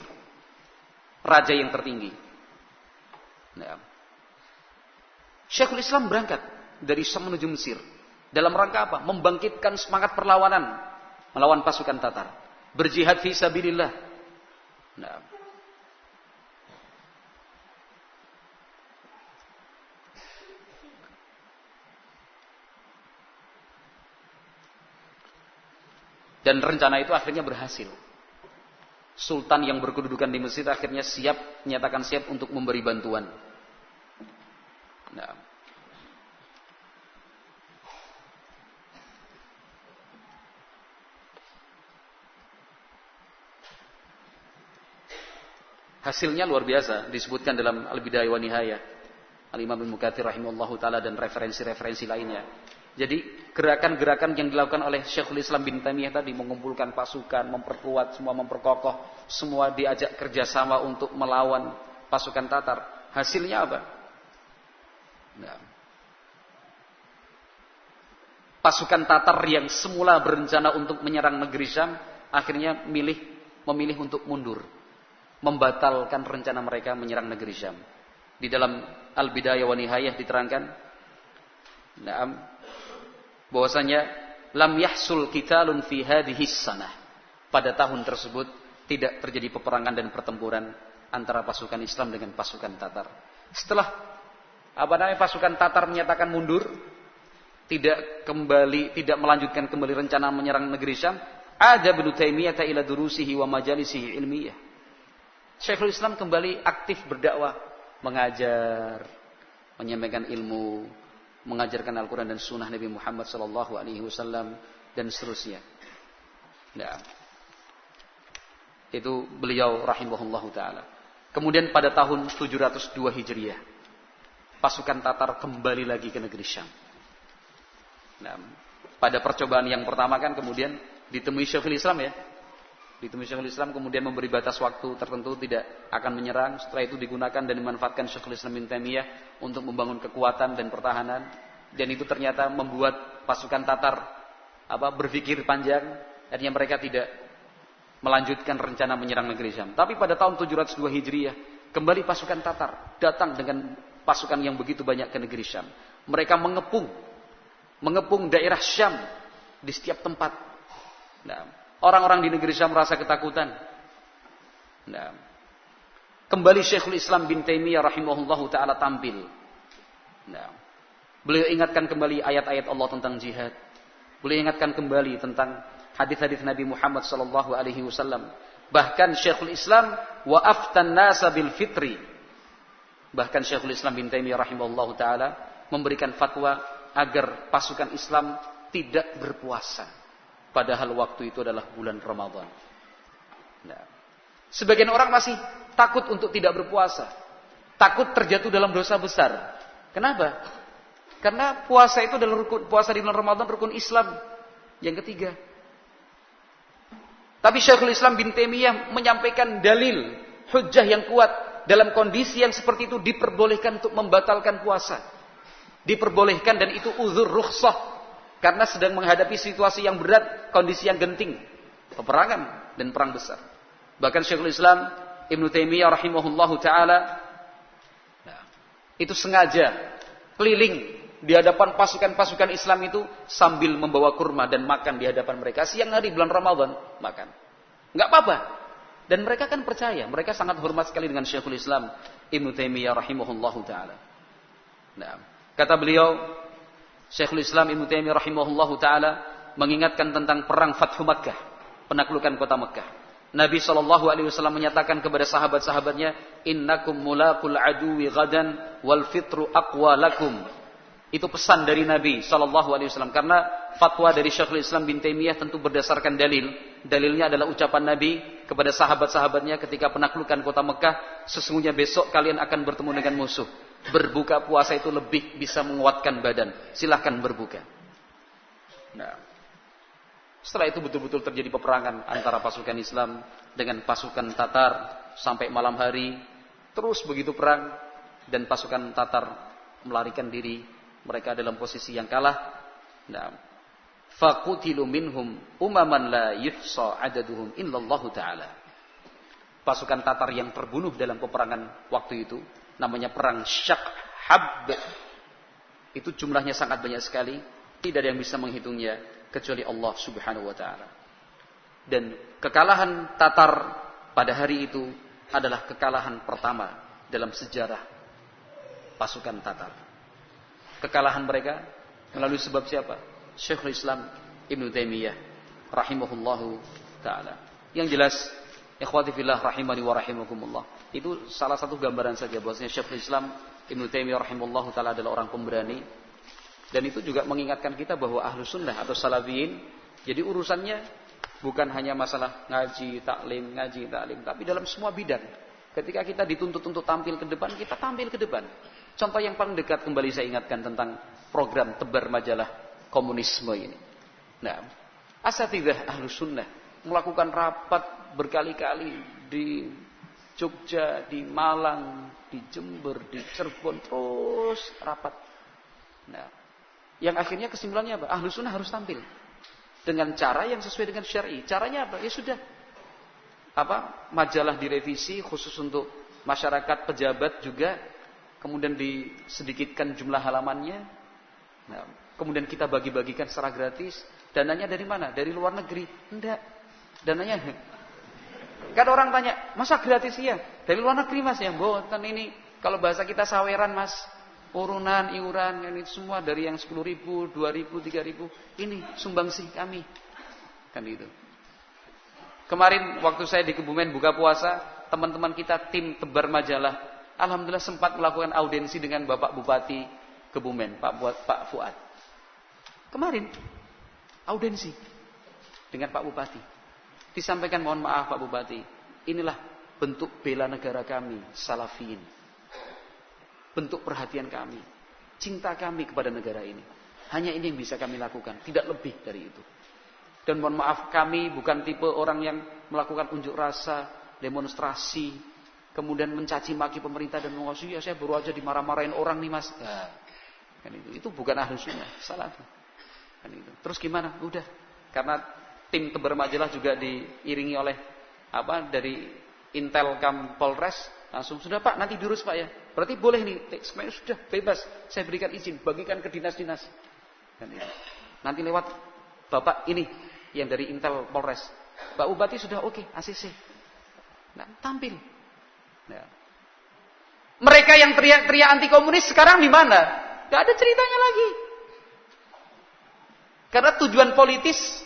raja yang tertinggi. Nah. Syekhul Islam berangkat dari Syam menuju Mesir dalam rangka apa? Membangkitkan semangat perlawanan melawan pasukan Tatar, berjihad fi sabilillah. Nah. Dan rencana itu akhirnya berhasil. Sultan yang berkedudukan di Mesir akhirnya menyatakan siap untuk memberi bantuan. Nah. Hasilnya luar biasa, disebutkan dalam Al-Bidayah wa Nihayah Al-Imam Ibnu Katsir rahimahullahu taala dan referensi-referensi lainnya. Jadi gerakan-gerakan yang dilakukan oleh Syekhul Islam bin Taimiyah tadi, mengumpulkan pasukan, memperkuat, semua memperkokoh, semua diajak kerjasama untuk melawan pasukan Tatar. Hasilnya apa? Nah. Pasukan Tatar yang semula berencana untuk menyerang negeri Syam akhirnya memilih untuk mundur, membatalkan rencana mereka menyerang negeri Syam. Di dalam Al-Bidayah wa Nihayah diterangkan, bahwasanya lam yahsul qitalun fi hadhihi sanah. Pada tahun tersebut tidak terjadi peperangan dan pertempuran antara pasukan Islam dengan pasukan Tatar. Setelah pasukan Tatar menyatakan mundur, tidak melanjutkan kembali rencana menyerang negeri Syam, ada Ibnu Taimiyah ila durusihi wa majalisihi ilmiyah. Syekhul Islam kembali aktif berdakwah, mengajar, menyampaikan ilmu, mengajarkan Al-Quran dan Sunnah Nabi Muhammad SAW dan seterusnya. Nah, itu beliau rahimahullahu taala. Kemudian pada tahun 702 Hijriah, pasukan Tatar kembali lagi ke negeri Syam. Nah, pada percobaan yang pertama kan kemudian ditemui Syekhul Islam ya. Ditemui Syekhul Islam kemudian memberi batas waktu tertentu tidak akan menyerang. Setelah itu digunakan dan dimanfaatkan Syekhul Islam bin Taimiyah untuk membangun kekuatan dan pertahanan. Dan itu ternyata membuat pasukan Tatar berpikir panjang. Akhirnya mereka tidak melanjutkan rencana menyerang negeri Syam. Tapi pada tahun 702 Hijriah kembali pasukan Tatar datang dengan pasukan yang begitu banyak ke negeri Syam. Mereka mengepung daerah Syam di setiap tempat. Nah, orang-orang di negeri Syam merasa ketakutan. Nah, kembali Syekhul Islam bin Taimiyah rahimahullahu taala tampil. Nah, beliau ingatkan kembali ayat-ayat Allah tentang jihad. Beliau ingatkan kembali tentang hadis-hadis Nabi Muhammad sallallahu alaihi wasallam. Bahkan Syekhul Islam wa aftan nasa bil fitri. Bahkan Syekhul Islam bin Taimiyah rahimahullahu taala memberikan fatwa agar pasukan Islam tidak berpuasa. Padahal waktu itu adalah bulan Ramadan. Nah, sebagian orang masih takut untuk tidak berpuasa. Takut terjatuh dalam dosa besar. Kenapa? Karena puasa itu adalah puasa di bulan Ramadan rukun Islam yang ketiga. Tapi Syekhul Islam bin Taimiyah menyampaikan dalil, hujjah yang kuat dalam kondisi yang seperti itu diperbolehkan untuk membatalkan puasa. Diperbolehkan dan itu uzur rukhsah karena sedang menghadapi situasi yang berat, kondisi yang genting, peperangan dan perang besar. Bahkan Syekhul Islam Ibnu Taimiyah rahimahullahu taala itu sengaja keliling di hadapan pasukan-pasukan Islam itu sambil membawa kurma dan makan di hadapan mereka siang hari bulan Ramadan makan. Enggak apa-apa. Dan mereka kan percaya, mereka sangat hormat sekali dengan Syekhul Islam Ibnu Taimiyah rahimahullahu taala. Nah, kata beliau, Syekhul Islam Ibnu Taimiyah rahimahullahu taala mengingatkan tentang perang Fathu Makkah, penaklukan kota Makkah. Nabi SAW menyatakan kepada sahabat-sahabatnya, innakum mulaqul aduwi ghadan wal fitru aqwa lakum. Itu pesan dari Nabi SAW. Karena fatwa dari Syekhul Islam bin Taimiyah tentu berdasarkan dalil. Dalilnya adalah ucapan Nabi kepada sahabat-sahabatnya ketika penaklukan kota Mekah, sesungguhnya besok kalian akan bertemu dengan musuh. berbuka puasa itu lebih bisa menguatkan badan, silahkan berbuka. Nah, setelah itu betul-betul terjadi peperangan antara pasukan Islam dengan pasukan Tatar sampai malam hari, terus begitu perang dan pasukan Tatar melarikan diri, mereka dalam posisi yang kalah. Nah, faqutilu minhum umaman la yuhsa adaduhum illallahu ta'ala. Pasukan Tatar yang terbunuh dalam peperangan waktu itu, namanya perang Syakhab. Itu jumlahnya sangat banyak sekali, tidak ada yang bisa menghitungnya kecuali Allah Subhanahu wa taala. Dan kekalahan Tatar pada hari itu adalah kekalahan pertama dalam sejarah pasukan Tatar. Kekalahan mereka melalui sebab siapa? Syekhul Islam Ibnu Taimiyah rahimahullahu taala. Yang jelas, ikhwati fillah rahimani wa rahimakumullah, itu salah satu gambaran saja bahwasanya Syekhul Islam Ibnu Taimiyah rahimahullahu taala adalah orang pemberani. Dan itu juga mengingatkan kita bahwa ahlu sunnah atau salafiyin, jadi urusannya bukan hanya masalah ngaji taklim, tapi dalam semua bidang. Ketika kita dituntut untuk tampil ke depan, kita tampil ke depan. Contoh yang paling dekat kembali saya ingatkan tentang program tebar majalah komunisme ini. Nah, asatidzah ahlu sunnah melakukan rapat berkali-kali di Jogja, di Malang, di Jember, di Cirebon, terus rapat. Nah, yang akhirnya kesimpulannya apa? Ahlu sunnah harus tampil dengan cara yang sesuai dengan syar'i. Caranya apa? Ya sudah, majalah direvisi khusus untuk masyarakat, pejabat juga, kemudian disedikitkan jumlah halamannya. Nah, kemudian kita bagi-bagikan secara gratis. Dananya dari mana? Dari luar negeri? Enggak. Dananya kan orang tanya, masa gratis? Iya, dari luar negeri Mas. Ya mboten, ini kalau bahasa kita saweran Mas. Urunan, iuran, ini semua dari yang 10.000, 2.000, 3.000. Ini sumbangsih kami. Kan itu. Kemarin waktu saya di Kebumen buka puasa, teman-teman kita tim tebar majalah, alhamdulillah sempat melakukan audiensi dengan Bapak Bupati Kebumen, Pak Fuad. Kemarin audiensi dengan Pak Bupati. Disampaikan, mohon maaf Pak Bupati, inilah bentuk bela negara kami, salafiyin. Bentuk perhatian kami, cinta kami kepada negara ini. Hanya ini yang bisa kami lakukan, tidak lebih dari itu. Dan mohon maaf, kami bukan tipe orang yang melakukan unjuk rasa, demonstrasi, kemudian mencaci maki pemerintah dan mengasihi, ya saya baru aja dimarah-marahin orang nih Mas. Nah, kan itu bukan ahlu sunnah, salah. Kan itu. Terus gimana? Udah, karena tim tebar majalah juga diiringi oleh dari Intelkam Polres, langsung sudah Pak, nanti diurus Pak ya. Berarti boleh nih, semuanya sudah bebas. Saya berikan izin, bagikan ke dinas-dinas. Nanti lewat Bapak ini yang dari Intel Polres. Pak Bupati sudah oke, ACC. Nah, tampil. Nah. Mereka yang teriak-teriak anti komunis sekarang di mana? Gak ada ceritanya lagi. Karena tujuan politis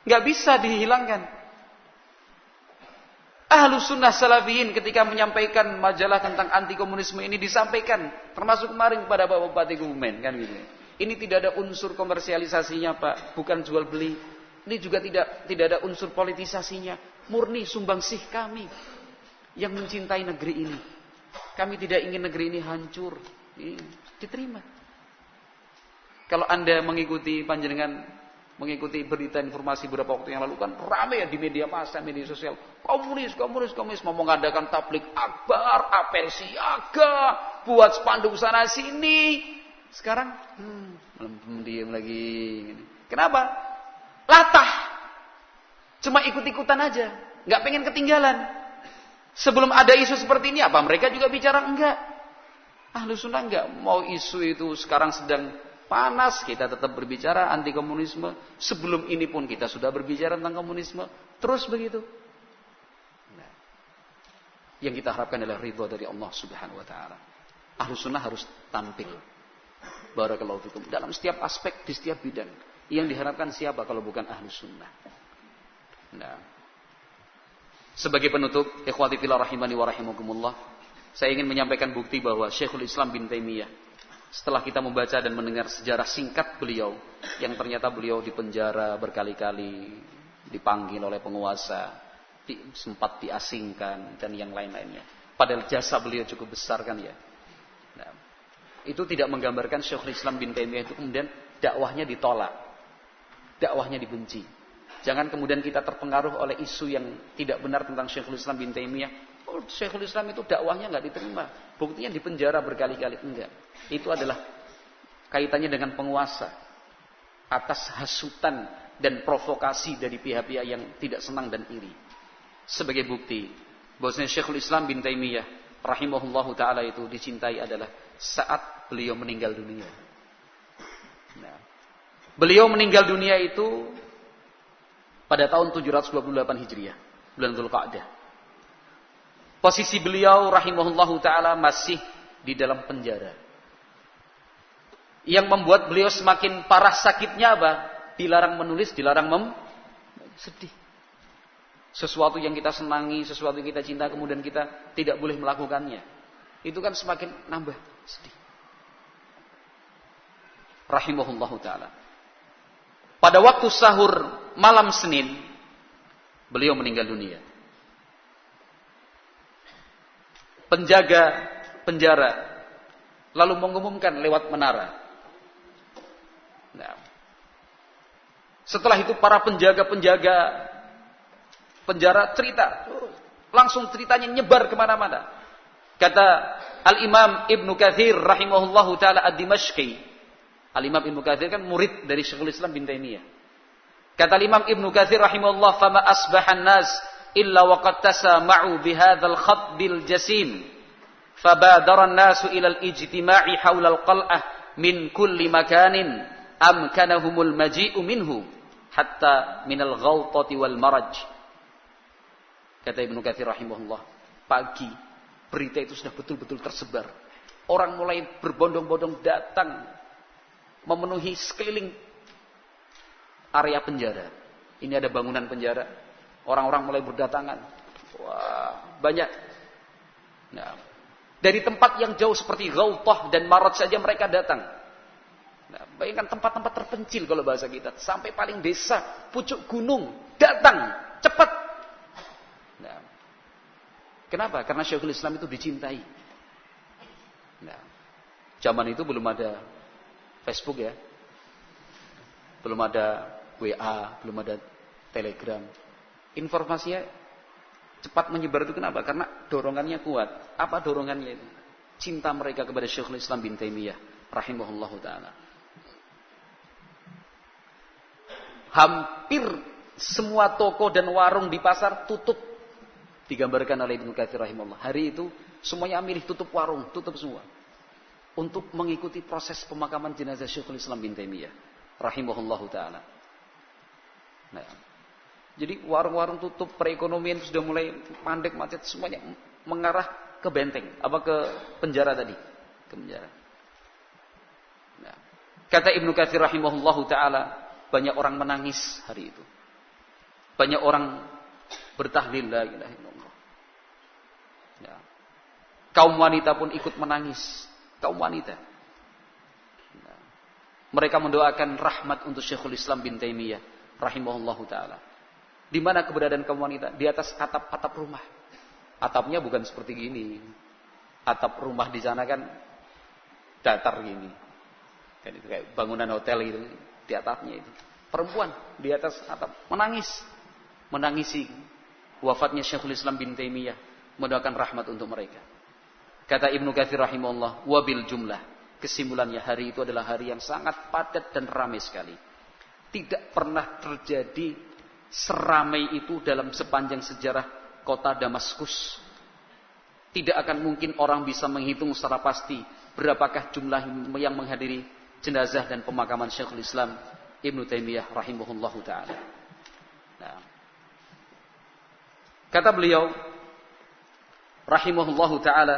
gak bisa dihilangkan. Ahlu sunnah salafiyin ketika menyampaikan majalah tentang anti komunisme ini disampaikan, termasuk kemarin kepada Bapak Bupati Kebumen, kan gitu. Ini tidak ada unsur komersialisasinya Pak, bukan jual beli. Ini juga tidak ada unsur politisasinya, murni sumbangsih kami yang mencintai negeri ini. Kami tidak ingin negeri ini hancur. Ini diterima. Kalau Anda mengikuti berita informasi beberapa waktu yang lalu, kan ramai ya di media massa, media sosial. Komunis mau mengadakan tablik akbar, apel siaga, buat spanduk sana sini. Sekarang diam lagi. Kenapa? Latah. Cuma ikut-ikutan aja, nggak pengen ketinggalan. Sebelum ada isu seperti ini, apa mereka juga bicara? Enggak. Ahlu sunnah enggak mau isu itu sekarang sedang panas, kita tetap berbicara anti komunisme. Sebelum ini pun kita sudah berbicara tentang komunisme. Terus begitu. Nah, yang kita harapkan adalah ridha dari Allah Subhanahu wa taala. Ahlu sunnah harus tampil. Barakallahu fikum. Dalam setiap aspek, di setiap bidang. Yang diharapkan siapa kalau bukan ahlu sunnah? Nah, sebagai penutup, ikhwati fillah rahimani wa rahimakumullah, saya ingin menyampaikan bukti bahwa Syekhul Islam bin Taimiyah, setelah kita membaca dan mendengar sejarah singkat beliau, yang ternyata beliau dipenjara berkali-kali, dipanggil oleh penguasa, sempat diasingkan, dan yang lain-lainnya. Padahal jasa beliau cukup besar kan ya. Nah, itu tidak menggambarkan Syekhul Islam bin Taimiyah itu kemudian dakwahnya ditolak, dakwahnya dibenci. Jangan kemudian kita terpengaruh oleh isu yang tidak benar tentang Syekhul Islam bin Taimiyah. Oh, Syekhul Islam itu dakwahnya nggak diterima, buktinya dipenjara berkali-kali. Enggak, itu adalah kaitannya dengan penguasa atas hasutan dan provokasi dari pihak-pihak yang tidak senang dan iri. Sebagai bukti bahwasanya Syekhul Islam bin Taimiyah rahimahullahu taala itu dicintai adalah saat beliau meninggal dunia. Nah, beliau meninggal dunia itu pada tahun 728 Hijriah, bulan Dzulqa'dah. Posisi beliau rahimahullahu taala masih di dalam penjara. Yang membuat beliau semakin parah sakitnya apa? Dilarang menulis, dilarang sedih. Sesuatu yang kita senangi, sesuatu yang kita cinta, kemudian kita tidak boleh melakukannya. Itu kan semakin nambah sedih. Rahimahullahu ta'ala. Pada waktu sahur malam Senin, beliau meninggal dunia. Penjaga penjara lalu mengumumkan lewat menara. Nah, setelah itu para penjaga-penjaga penjara cerita, langsung ceritanya nyebar kemana-mana. Kata Al-Imam Ibnu Katsir rahimahullahu ta'ala ad-Dimashqi. Al-Imam Ibnu Katsir kan murid dari Syekhul Islam bin Taimiyah. Kata Al-Imam Ibnu Katsir rahimahullah, "Fama asbahan nas illa waqad tasama'u bihadzal khatbil jasim. Fabadara an-nasu ila al-ijtima'i hawla al-qal'ah min kulli makanin amkanahumul maji'u minhu hatta minal ghaltati wal maraj." Kata Ibnu Katsir rahimahullah, pagi berita itu sudah betul-betul tersebar. Orang mulai berbondong-bondong datang memenuhi sekeliling area penjara. Ini ada bangunan penjara. Orang-orang mulai berdatangan. Wah, banyak. Nah, dari tempat yang jauh seperti Ghautah dan Maraj saja mereka datang. Nah, bayangkan tempat-tempat terpencil kalau bahasa kita. Sampai paling desa, pucuk gunung, datang, cepat. Nah, kenapa? Karena Syekhul Islam itu dicintai. Nah, zaman itu belum ada Facebook ya, belum ada WA, belum ada Telegram. Informasinya cepat menyebar itu kenapa? Karena dorongannya kuat. Apa dorongannya itu? Cinta mereka kepada Syekhul Islam bin Taimiyah rahimahullahu ta'ala. Hampir semua toko dan warung di pasar tutup. Digambarkan oleh Ibnu Katsir rahimahullah. Hari itu semuanya milih tutup warung, tutup semua. Untuk mengikuti proses pemakaman jenazah Syekhul Islam bin Taimiyah rahimahullahu ta'ala. Nah, jadi warung-warung tutup, perekonomian sudah mulai mandek macet, semuanya mengarah ke benteng, ke penjara tadi, ke penjara. Nah, kata Ibnu Katsir rahimahullahu ta'ala, banyak orang menangis hari itu. Banyak orang bertahlil la ilaha illallah. Ya. Kaum wanita pun ikut menangis. Kaum wanita. Nah, mereka mendoakan rahmat untuk Syekhul Islam bin Taimiyah rahimahullahu ta'ala. Di mana keberadaan kaum wanita? Di atas atap-atap rumah. Atapnya bukan seperti gini. Atap rumah di sana kan datar gini. Kan itu kayak bangunan hotel gitu. Di atapnya itu. Perempuan di atas atap menangis. Menangisi wafatnya Syekhul Islam bin Taimiyah. Mendoakan rahmat untuk mereka. Kata Ibnu Katsir rahimahullah, wabil jumlah. Kesimpulannya hari itu adalah hari yang sangat padat dan ramai sekali. Tidak pernah terjadi seramai itu dalam sepanjang sejarah kota Damaskus. Tidak akan mungkin orang bisa menghitung secara pasti berapakah jumlah yang menghadiri jenazah dan pemakaman Syekhul Islam Ibnu Taimiyah rahimahullahu ta'ala. Nah, kata beliau rahimahullahu ta'ala,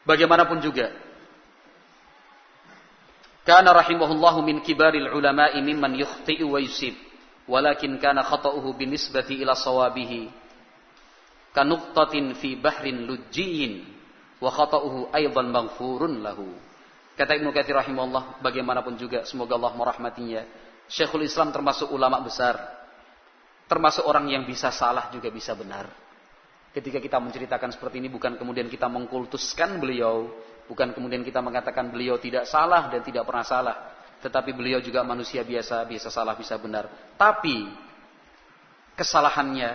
bagaimanapun juga, kana rahimahullahu min kibaril ulama'i mimman yukhti'u wa yusib, walakin kana khata'uhu binisbati ila sawabihi kanuqtatin fi bahrin lujjiyin wa khata'uhu aidan maghfurun lahu. Kata Ibnu Katsir rahimahullah, bagaimanapun juga semoga Allah merahmatinya, Syekhul Islam termasuk ulama besar. termasuk orang yang bisa salah juga bisa benar. Ketika kita menceritakan seperti ini bukan kemudian kita mengkultuskan beliau, bukan kemudian kita mengatakan beliau tidak salah dan tidak pernah salah, tetapi beliau juga manusia biasa, bisa salah, bisa benar. Tapi kesalahannya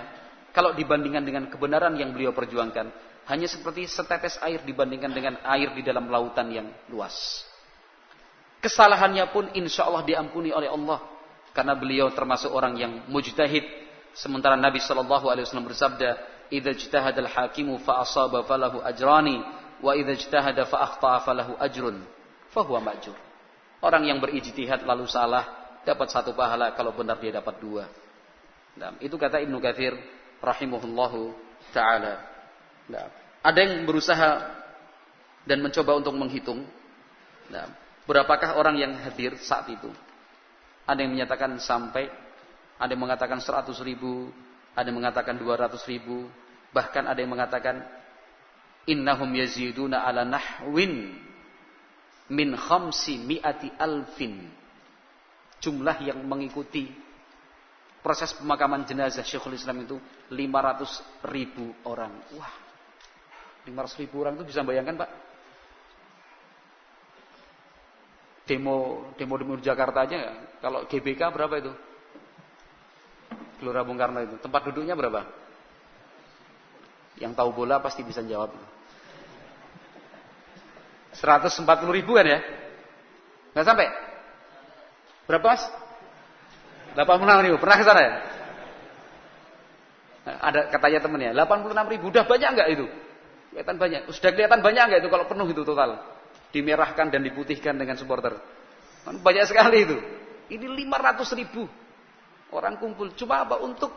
kalau dibandingkan dengan kebenaran yang beliau perjuangkan, hanya seperti setetes air dibandingkan dengan air di dalam lautan yang luas. Kesalahannya pun insya Allah diampuni oleh Allah, karena beliau termasuk orang yang mujtahid. Sementara Nabi SAW bersabda, "Idza ijtahadal hakimu fa asaba falahu ajrani, wa idza ijtahada fa akhta'a falahu ajrun, fa huwa ma'jur." Orang yang berijtihad lalu salah dapat 1 pahala, kalau benar dia dapat 2. Nah, itu kata Ibnu Katsir rahimahullahu taala. Nah, ada yang berusaha dan mencoba untuk menghitung, nah, berapakah orang yang hadir saat itu. Ada yang menyatakan sampai, ada yang mengatakan 100.000, ada yang mengatakan 200.000, bahkan ada yang mengatakan innahum yaziduna ala nahwin min 500.000. Jumlah yang mengikuti proses pemakaman jenazah Syekhul Islam itu 500.000 orang. Wah, 500.000 orang itu bisa bayangkan, Pak? Demo di Jakarta aja, kalau GBK berapa itu? Gelora Bung Karno itu. Tempat duduknya berapa? Yang tahu bola pasti bisa jawab. 140.000 kan ya? Nggak sampai? Berapa, Mas? 86.000. Pernah ke sana ya? Nah, ada katanya temennya, 86.000. Udah banyak nggak itu? Kelihatan banyak. Sudah kelihatan banyak nggak itu kalau penuh itu total? Dimerahkan dan diputihkan dengan supporter. Banyak sekali itu. Ini 500.000 orang kumpul. Cuma apa? Untuk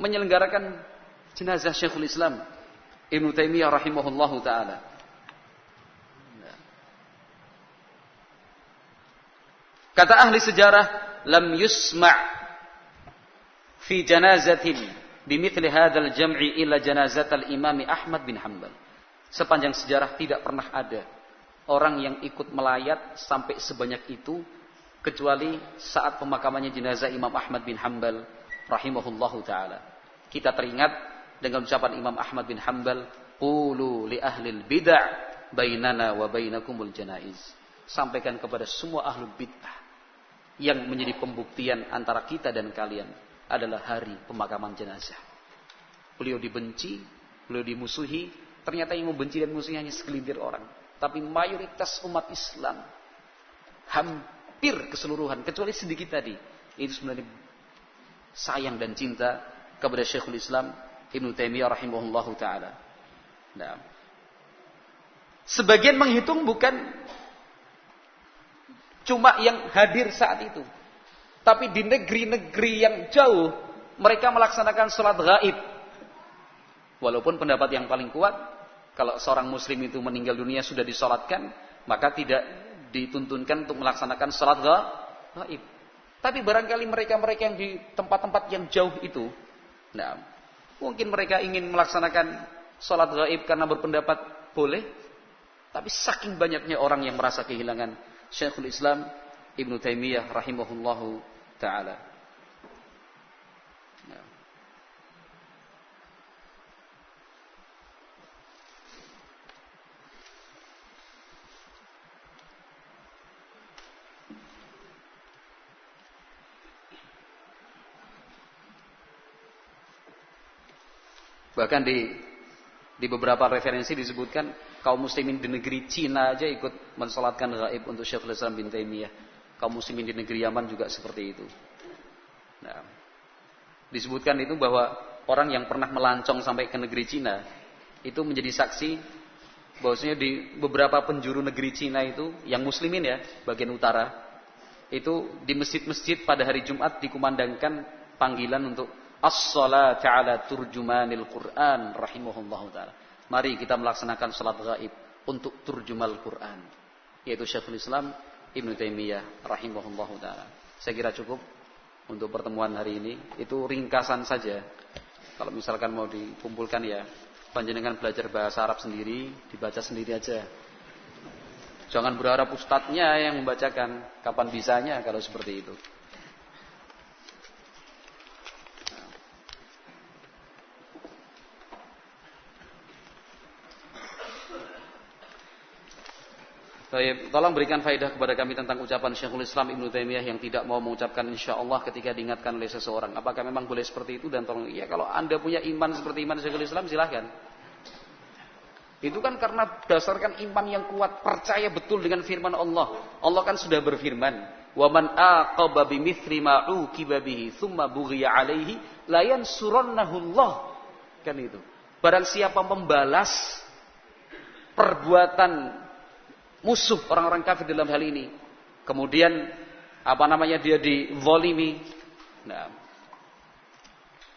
menyelenggarakan jenazah Syekhul Islam Ibnu Taimiyah rahimahullahu ta'ala. Kata ahli sejarah, lam yusma' fi janazatin bimithli hadzal jam'i ila janazatal Imam Ahmad bin Hanbal. Sepanjang sejarah tidak pernah ada orang yang ikut melayat sampai sebanyak itu kecuali saat pemakamannya jenazah Imam Ahmad bin Hanbal rahimahullahu taala. Kita teringat dengan ucapan Imam Ahmad bin Hanbal, qulu li ahlil bid'ah bainana wa bainakumul janaiz. Sampaikan kepada semua ahlul bid'ah yang menjadi pembuktian antara kita dan kalian adalah hari pemakaman jenazah. Beliau dibenci, beliau dimusuhi, ternyata yang membenci dan musuhi hanya segelintir orang. Tapi mayoritas umat Islam, hampir keseluruhan, kecuali sedikit tadi, itu sebenarnya sayang dan cinta kepada Syekhul Islam Ibnu Taimiyah rahimahullahu ta'ala. Nah, sebagian menghitung bukan cuma yang hadir saat itu, tapi di negeri-negeri yang jauh mereka melaksanakan sholat gaib. Walaupun pendapat yang paling kuat, kalau seorang muslim itu meninggal dunia sudah disolatkan, maka tidak dituntunkan untuk melaksanakan sholat gaib. Tapi barangkali mereka-mereka yang di tempat-tempat yang jauh itu, nah, mungkin mereka ingin melaksanakan sholat gaib karena berpendapat boleh. Tapi saking banyaknya orang yang merasa kehilangan Syekhul Islam Ibnu Taimiyah rahimahullahu ta'ala. Nah. Bahkan di beberapa referensi disebutkan kaum muslimin di negeri Cina aja ikut mensolatkan gaib untuk Syekhul Islam bin Taimiyah. Kaum muslimin di negeri Yaman juga seperti itu. Nah, disebutkan itu bahwa orang yang pernah melancong sampai ke negeri Cina itu menjadi saksi bahwasanya di beberapa penjuru negeri Cina itu yang muslimin ya, bagian utara, itu di masjid-masjid pada hari Jumat dikumandangkan panggilan untuk as-salatu ala turjumanil Quran rahimahullahu ta'ala. Mari kita melaksanakan salat gaib untuk turjumal Quran, yaitu Syekhul Islam Ibnu Taimiyah rahimahullahu ta'ala. Saya kira cukup untuk pertemuan hari ini. Itu ringkasan saja. Kalau misalkan mau dikumpulkan ya, panjenengan belajar bahasa Arab sendiri, dibaca sendiri aja. Jangan berharap ustadznya yang membacakan. Kapan bisanya kalau seperti itu? Baik, tolong berikan faedah kepada kami tentang ucapan Syekhul Islam Ibnu Taimiyah yang tidak mau mengucapkan insyaallah ketika diingatkan oleh seseorang. Apakah memang boleh seperti itu? Dan tolong, ya kalau Anda punya iman seperti iman Syekhul Islam silahkan. Itu kan karena berdasarkan iman yang kuat, percaya betul dengan firman Allah. Allah kan sudah berfirman, "Wa man aqaba bimithli ma uqiba bihi tsumma bughiya 'alaihi la yansurannahu Allah." Kan itu. Barang siapa membalas perbuatan musuh orang-orang kafir dalam hal ini, kemudian dia dizalimi. Nah,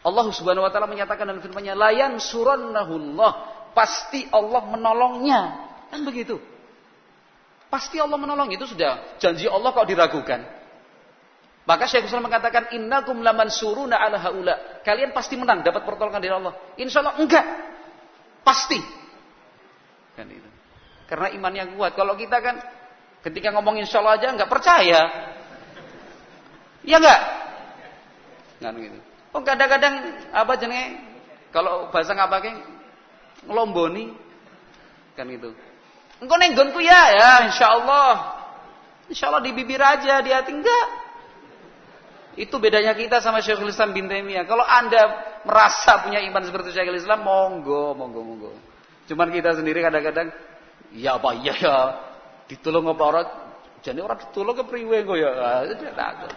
Allah Subhanahu wa taala menyatakan dalam firman-Nya, "La yansurannahu Allah." Pasti Allah menolongnya. Kan begitu. Pasti Allah menolong, itu sudah janji Allah kok diragukan. Maka Syekhul Islam mengatakan, "Innakum lamansuruna 'ala haula." Kalian pasti menang, dapat pertolongan dari Allah. Insyaallah enggak. Pasti. Kan itu. Karena imannya kuat. Kalau kita kan ketika ngomong insyaallah aja enggak percaya. Ya enggak? Kan gitu. Oh, kadang-kadang kalau bahasa enggak pakai ngelomboni kan itu. Engko ning nggonku ya insyaallah. Insyaallah di bibir aja, di hati enggak. Itu bedanya kita sama Syekhul Islam bin Taimiyah. Kalau Anda merasa punya iman seperti Syekhul Islam, monggo. Cuman kita sendiri kadang-kadang ya apa ya ditolong apa orang, jane ora ditolong kepriwe engko ya. Takut.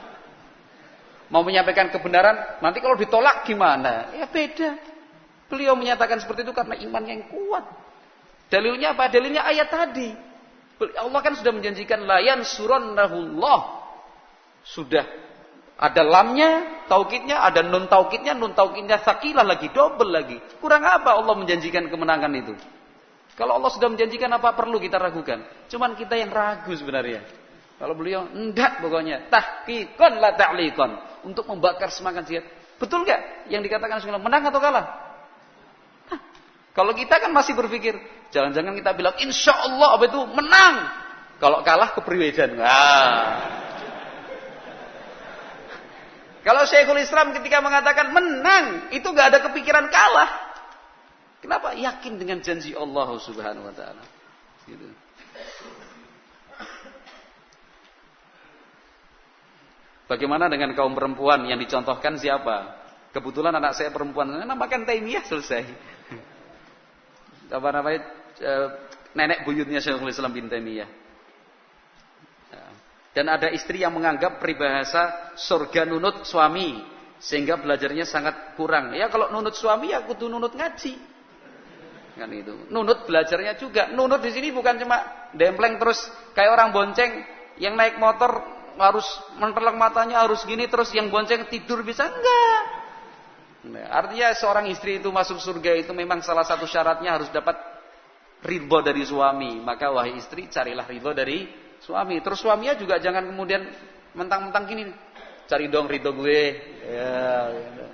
Mau menyampaikan kebenaran, nanti kalau ditolak gimana? Ya beda. Beliau menyatakan seperti itu karena iman yang kuat. Dalilnya apa? Dalilnya ayat tadi. Allah kan sudah menjanjikan la yansurannahullah. Sudah ada lamnya, taukidnya, ada nun taukidnya sakilah lagi, double lagi. Kurang apa Allah menjanjikan kemenangan itu? Kalau Allah sudah menjanjikan, apa perlu kita ragukan? Cuman kita yang ragu sebenarnya. Kalau beliau enggak, pokoknya tahqiqan la ta'liqan, untuk membakar semangat jihad. Betul enggak yang dikatakan Rasulullah, menang atau kalah? Kalau kita kan masih berpikir, jangan-jangan kita bilang insyaallah apa itu menang. Kalau kalah kepriwedan. Kalau Syekhul Islam ketika mengatakan menang, itu enggak ada kepikiran kalah. Kenapa? Yakin dengan janji Allah Subhanahu wa taala. Gitu. Bagaimana dengan kaum perempuan yang dicontohkan siapa? Kebetulan anak saya perempuan, namakan Taimiyah, selesai. Nenek buyutnya Syekhul Islam bin Taimiyah. Dan ada istri yang menganggap peribahasa surga nunut suami, sehingga belajarnya sangat kurang. Ya kalau nunut suami ya kudu nunut ngaji. Kan itu. Nunut belajarnya juga. Nunut di sini bukan cuma dempleng terus kayak orang bonceng yang naik motor harus mentelek matanya harus gini terus yang bonceng tidur bisa enggak. Nah, artinya seorang istri itu masuk surga itu memang salah satu syaratnya harus dapat ridho dari suami. Maka wahai istri carilah ridho dari suami. Terus suaminya juga jangan kemudian mentang-mentang gini. Cari dong ridho gue. Ya, gitu.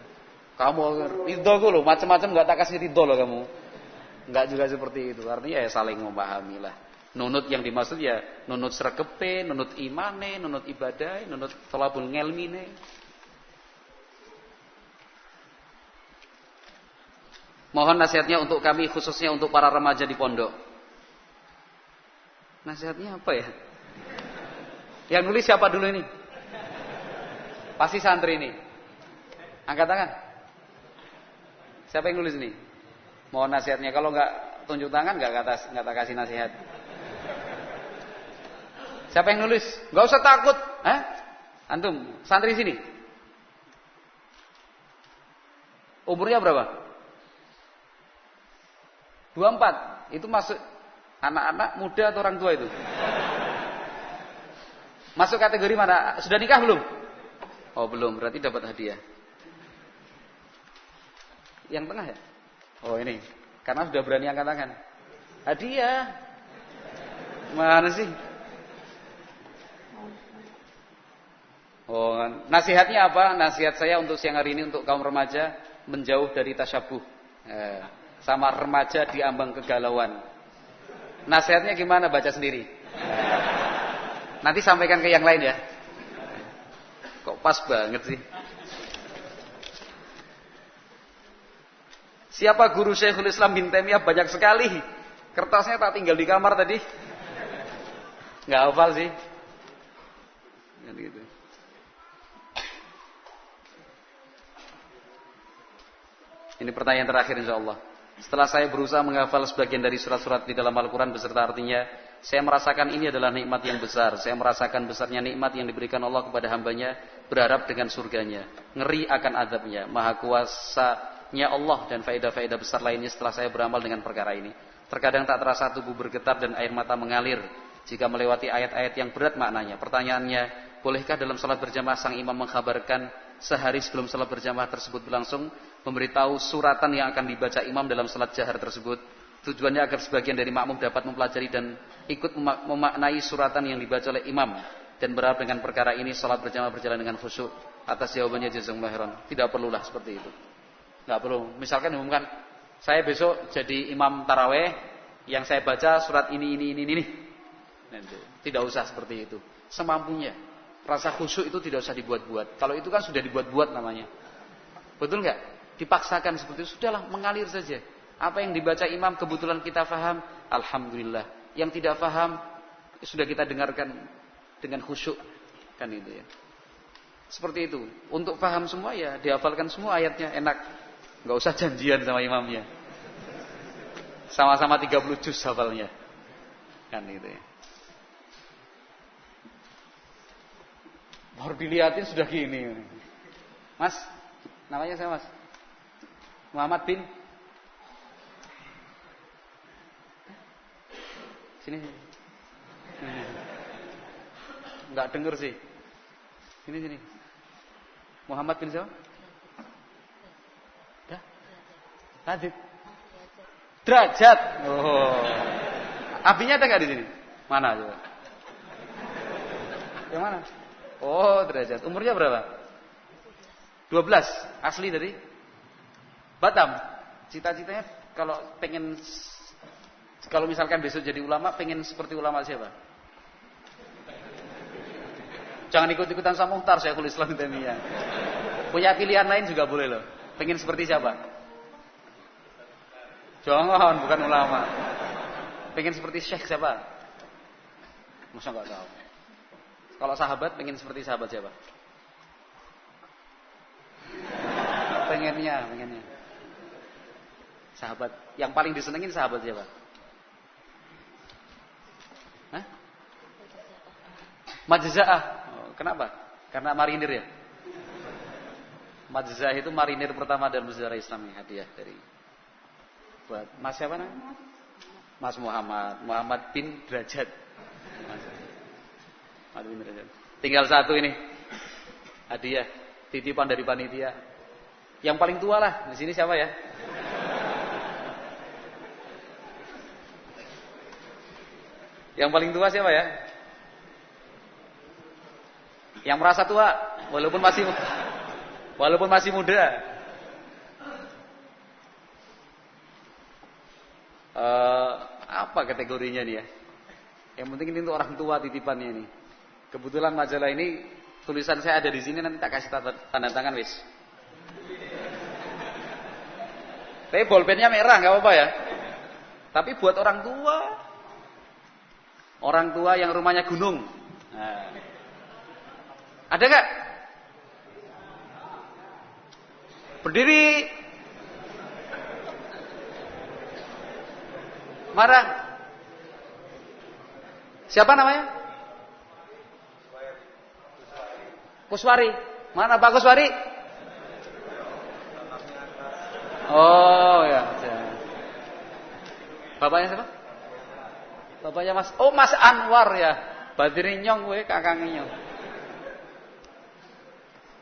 Kamu ridho gue loh, macam-macam enggak tak kasih ridho loh kamu. Enggak juga seperti itu. Artinya ya saling memahami lah. Nunut yang dimaksud ya nunut srekepe, nunut imane, nunut ibadah, nunut tolabul ngelmine. Mohon nasihatnya untuk kami, khususnya untuk para remaja di pondok. Nasihatnya apa ya? Yang nulis siapa dulu ini? Pasti santri ini. Angkat tangan. Siapa yang nulis ini? Mohon nasihatnya. Kalau enggak tunjuk tangan enggak tak kasih nasihat. Siapa yang nulis? Enggak usah takut. Antum, santri sini. Umurnya berapa? 24. Itu masuk anak-anak muda atau orang tua itu? Masuk kategori mana? Sudah nikah belum? Oh belum, berarti dapat hadiah. Yang tengah ya? Oh ini, karena sudah berani angkat tangan. Hadiah. Mana sih? Oh, nasihatnya apa? Nasihat saya untuk siang hari ini untuk kaum remaja menjauh dari tasyabuh. Sama remaja di ambang kegalauan. Nasihatnya gimana? Baca sendiri. Nanti sampaikan ke yang lain ya. Kok pas banget sih? Siapa guru Syekhul Islam bin Taimiyah? Banyak sekali. Kertasnya tak tinggal di kamar tadi. Nggak hafal sih. Kan gitu. Ini pertanyaan terakhir insyaallah. Setelah saya berusaha menghafal sebagian dari surat-surat di dalam Al-Quran beserta artinya, saya merasakan ini adalah nikmat yang besar. Saya merasakan besarnya nikmat yang diberikan Allah kepada hambanya, berharap dengan surganya. Ngeri akan azabnya. Maha kuasanya Allah dan faedah-faedah besar lainnya setelah saya beramal dengan perkara ini. Terkadang tak terasa tubuh bergetar dan air mata mengalir jika melewati ayat-ayat yang berat maknanya. Pertanyaannya, bolehkah dalam salat berjamaah sang imam mengkabarkan sehari sebelum salat berjamaah tersebut berlangsung, memberitahu suratan yang akan dibaca imam dalam salat jahar tersebut? Tujuannya agar sebagian dari makmum dapat mempelajari dan ikut memaknai suratan yang dibaca oleh imam, dan berharap dengan perkara ini salat berjamaah berjalan dengan khusyuk. Atas jawabannya jazakumullah khairan. Tidak perlulah seperti itu. Enggak perlu. Misalkan umumkan, saya besok jadi imam taraweh, yang saya baca surat ini. Tidak usah seperti itu. Semampunya. Rasa khusyuk itu tidak usah dibuat-buat. Kalau itu kan sudah dibuat-buat namanya. Betul nggak? Dipaksakan seperti itu. Sudahlah, mengalir saja. Apa yang dibaca imam kebetulan kita faham, alhamdulillah. Yang tidak faham, sudah kita dengarkan dengan khusyuk. Kan itu ya. Seperti itu. Untuk faham semua ya, dihafalkan semua ayatnya, enak. Nggak usah janjian sama imamnya. Sama-sama 30 juz hafalnya. Kan itu ya. Baru dilihatin sudah gini. Mas, namanya saya Mas Muhammad bin. Sini. Enggak denger sih. Sini. Muhammad bin siapa? Dah. Lanjut. Derajat. Oh. Abinya ada enggak di sini? Mana coba? Yang mana? Oh, derajat. Umurnya berapa? 12. Asli dari Batam. Cita-citanya kalau misalkan besok jadi ulama, pengen seperti ulama siapa? Jangan ikut-ikutan sama Muhtar Syekhul Islam Taimiyah. Punya pilihan lain juga boleh loh. Pengen seperti siapa? Jangan, bukan ulama. Pengen seperti Syekh siapa? Masa enggak tahu. Kalau sahabat pengen seperti sahabat siapa? Pengennya. Sahabat yang paling disenengin sahabat siapa? Hah? Majza'ah. Oh, kenapa? Karena marinir ya. Majza'ah itu marinir pertama dalam sejarah Islam, hadiah dari buat Mas siapa namanya? Mas Muhammad bin Derajat. Tinggal satu ini hadiah titipan dari panitia. Yang paling tua lah di sini siapa ya? Yang paling tua siapa ya? Yang merasa tua walaupun masih muda. Apa kategorinya nih ya? Yang penting ini untuk orang tua titipannya ini. Kebetulan majalah ini tulisan saya ada di sini, nanti tak kasih tanda tangan wis. Tapi bolpennya merah nggak apa-apa ya. Tapi buat orang tua yang rumahnya gunung. Nah. Ada nggak? Berdiri. Marah. Siapa namanya? Kuswari. Mana Pak Kuswari? Oh ya. Bapaknya siapa? Bapaknya Mas. Oh Mas Anwar ya. Badri Nyong we kakang Nyong.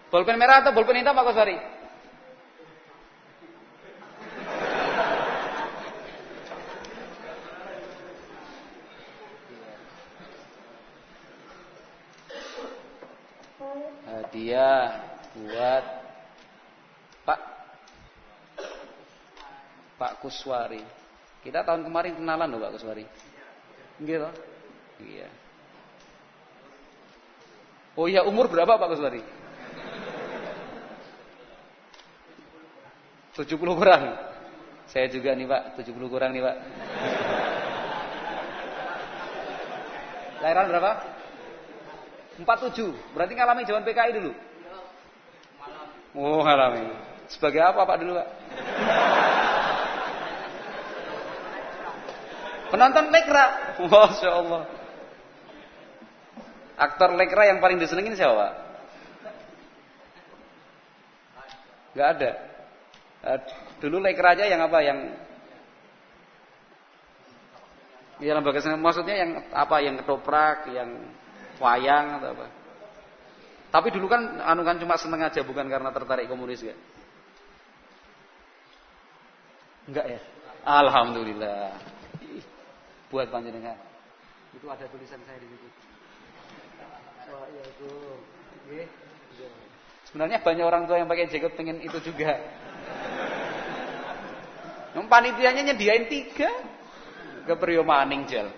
Bolpen merah atau bolpen hitam Pak Kuswari? Hadiah buat Pak Kuswari. Kita tahun kemarin kenalan loh Pak Kuswari. Gitu. Iya. Oh iya, umur berapa Pak Kuswari? 70 kurang. Saya juga nih Pak, 70 kurang nih Pak. Kelahiran berapa? 47. Berarti ngalami zaman PKI dulu. Oh, ngalami. Sebagai apa Pak dulu, Pak? Penonton lekra. Masya Allah. Aktor lekra yang paling disenengin siapa, Pak? Gak ada. Dulu lekra aja yang apa? Yang ya lembaga seni, maksudnya yang apa? Yang ketoprak, yang wayang atau apa? Tapi dulu kan anu kan cuma seneng aja, bukan karena tertarik komunis ya. Enggak ya? Alhamdulillah. Buat panjenengan. Itu ada tulisan saya di situ. Wah, iya itu. Nggih. Sebenarnya banyak orang tua yang pakai jaket pengen itu juga. Yang panitianya nyediain 3 ke Priyo Maning jal.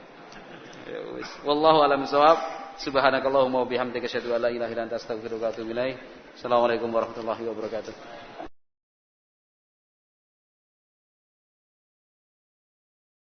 Ya wis. Wallahu a'lam bishawab. Subhanakallahumma wa bihamdika asyhadu an la ilaha illa anta astaghfiruka wa atubu ilaik. Assalamualaikum warahmatullahi wabarakatuh.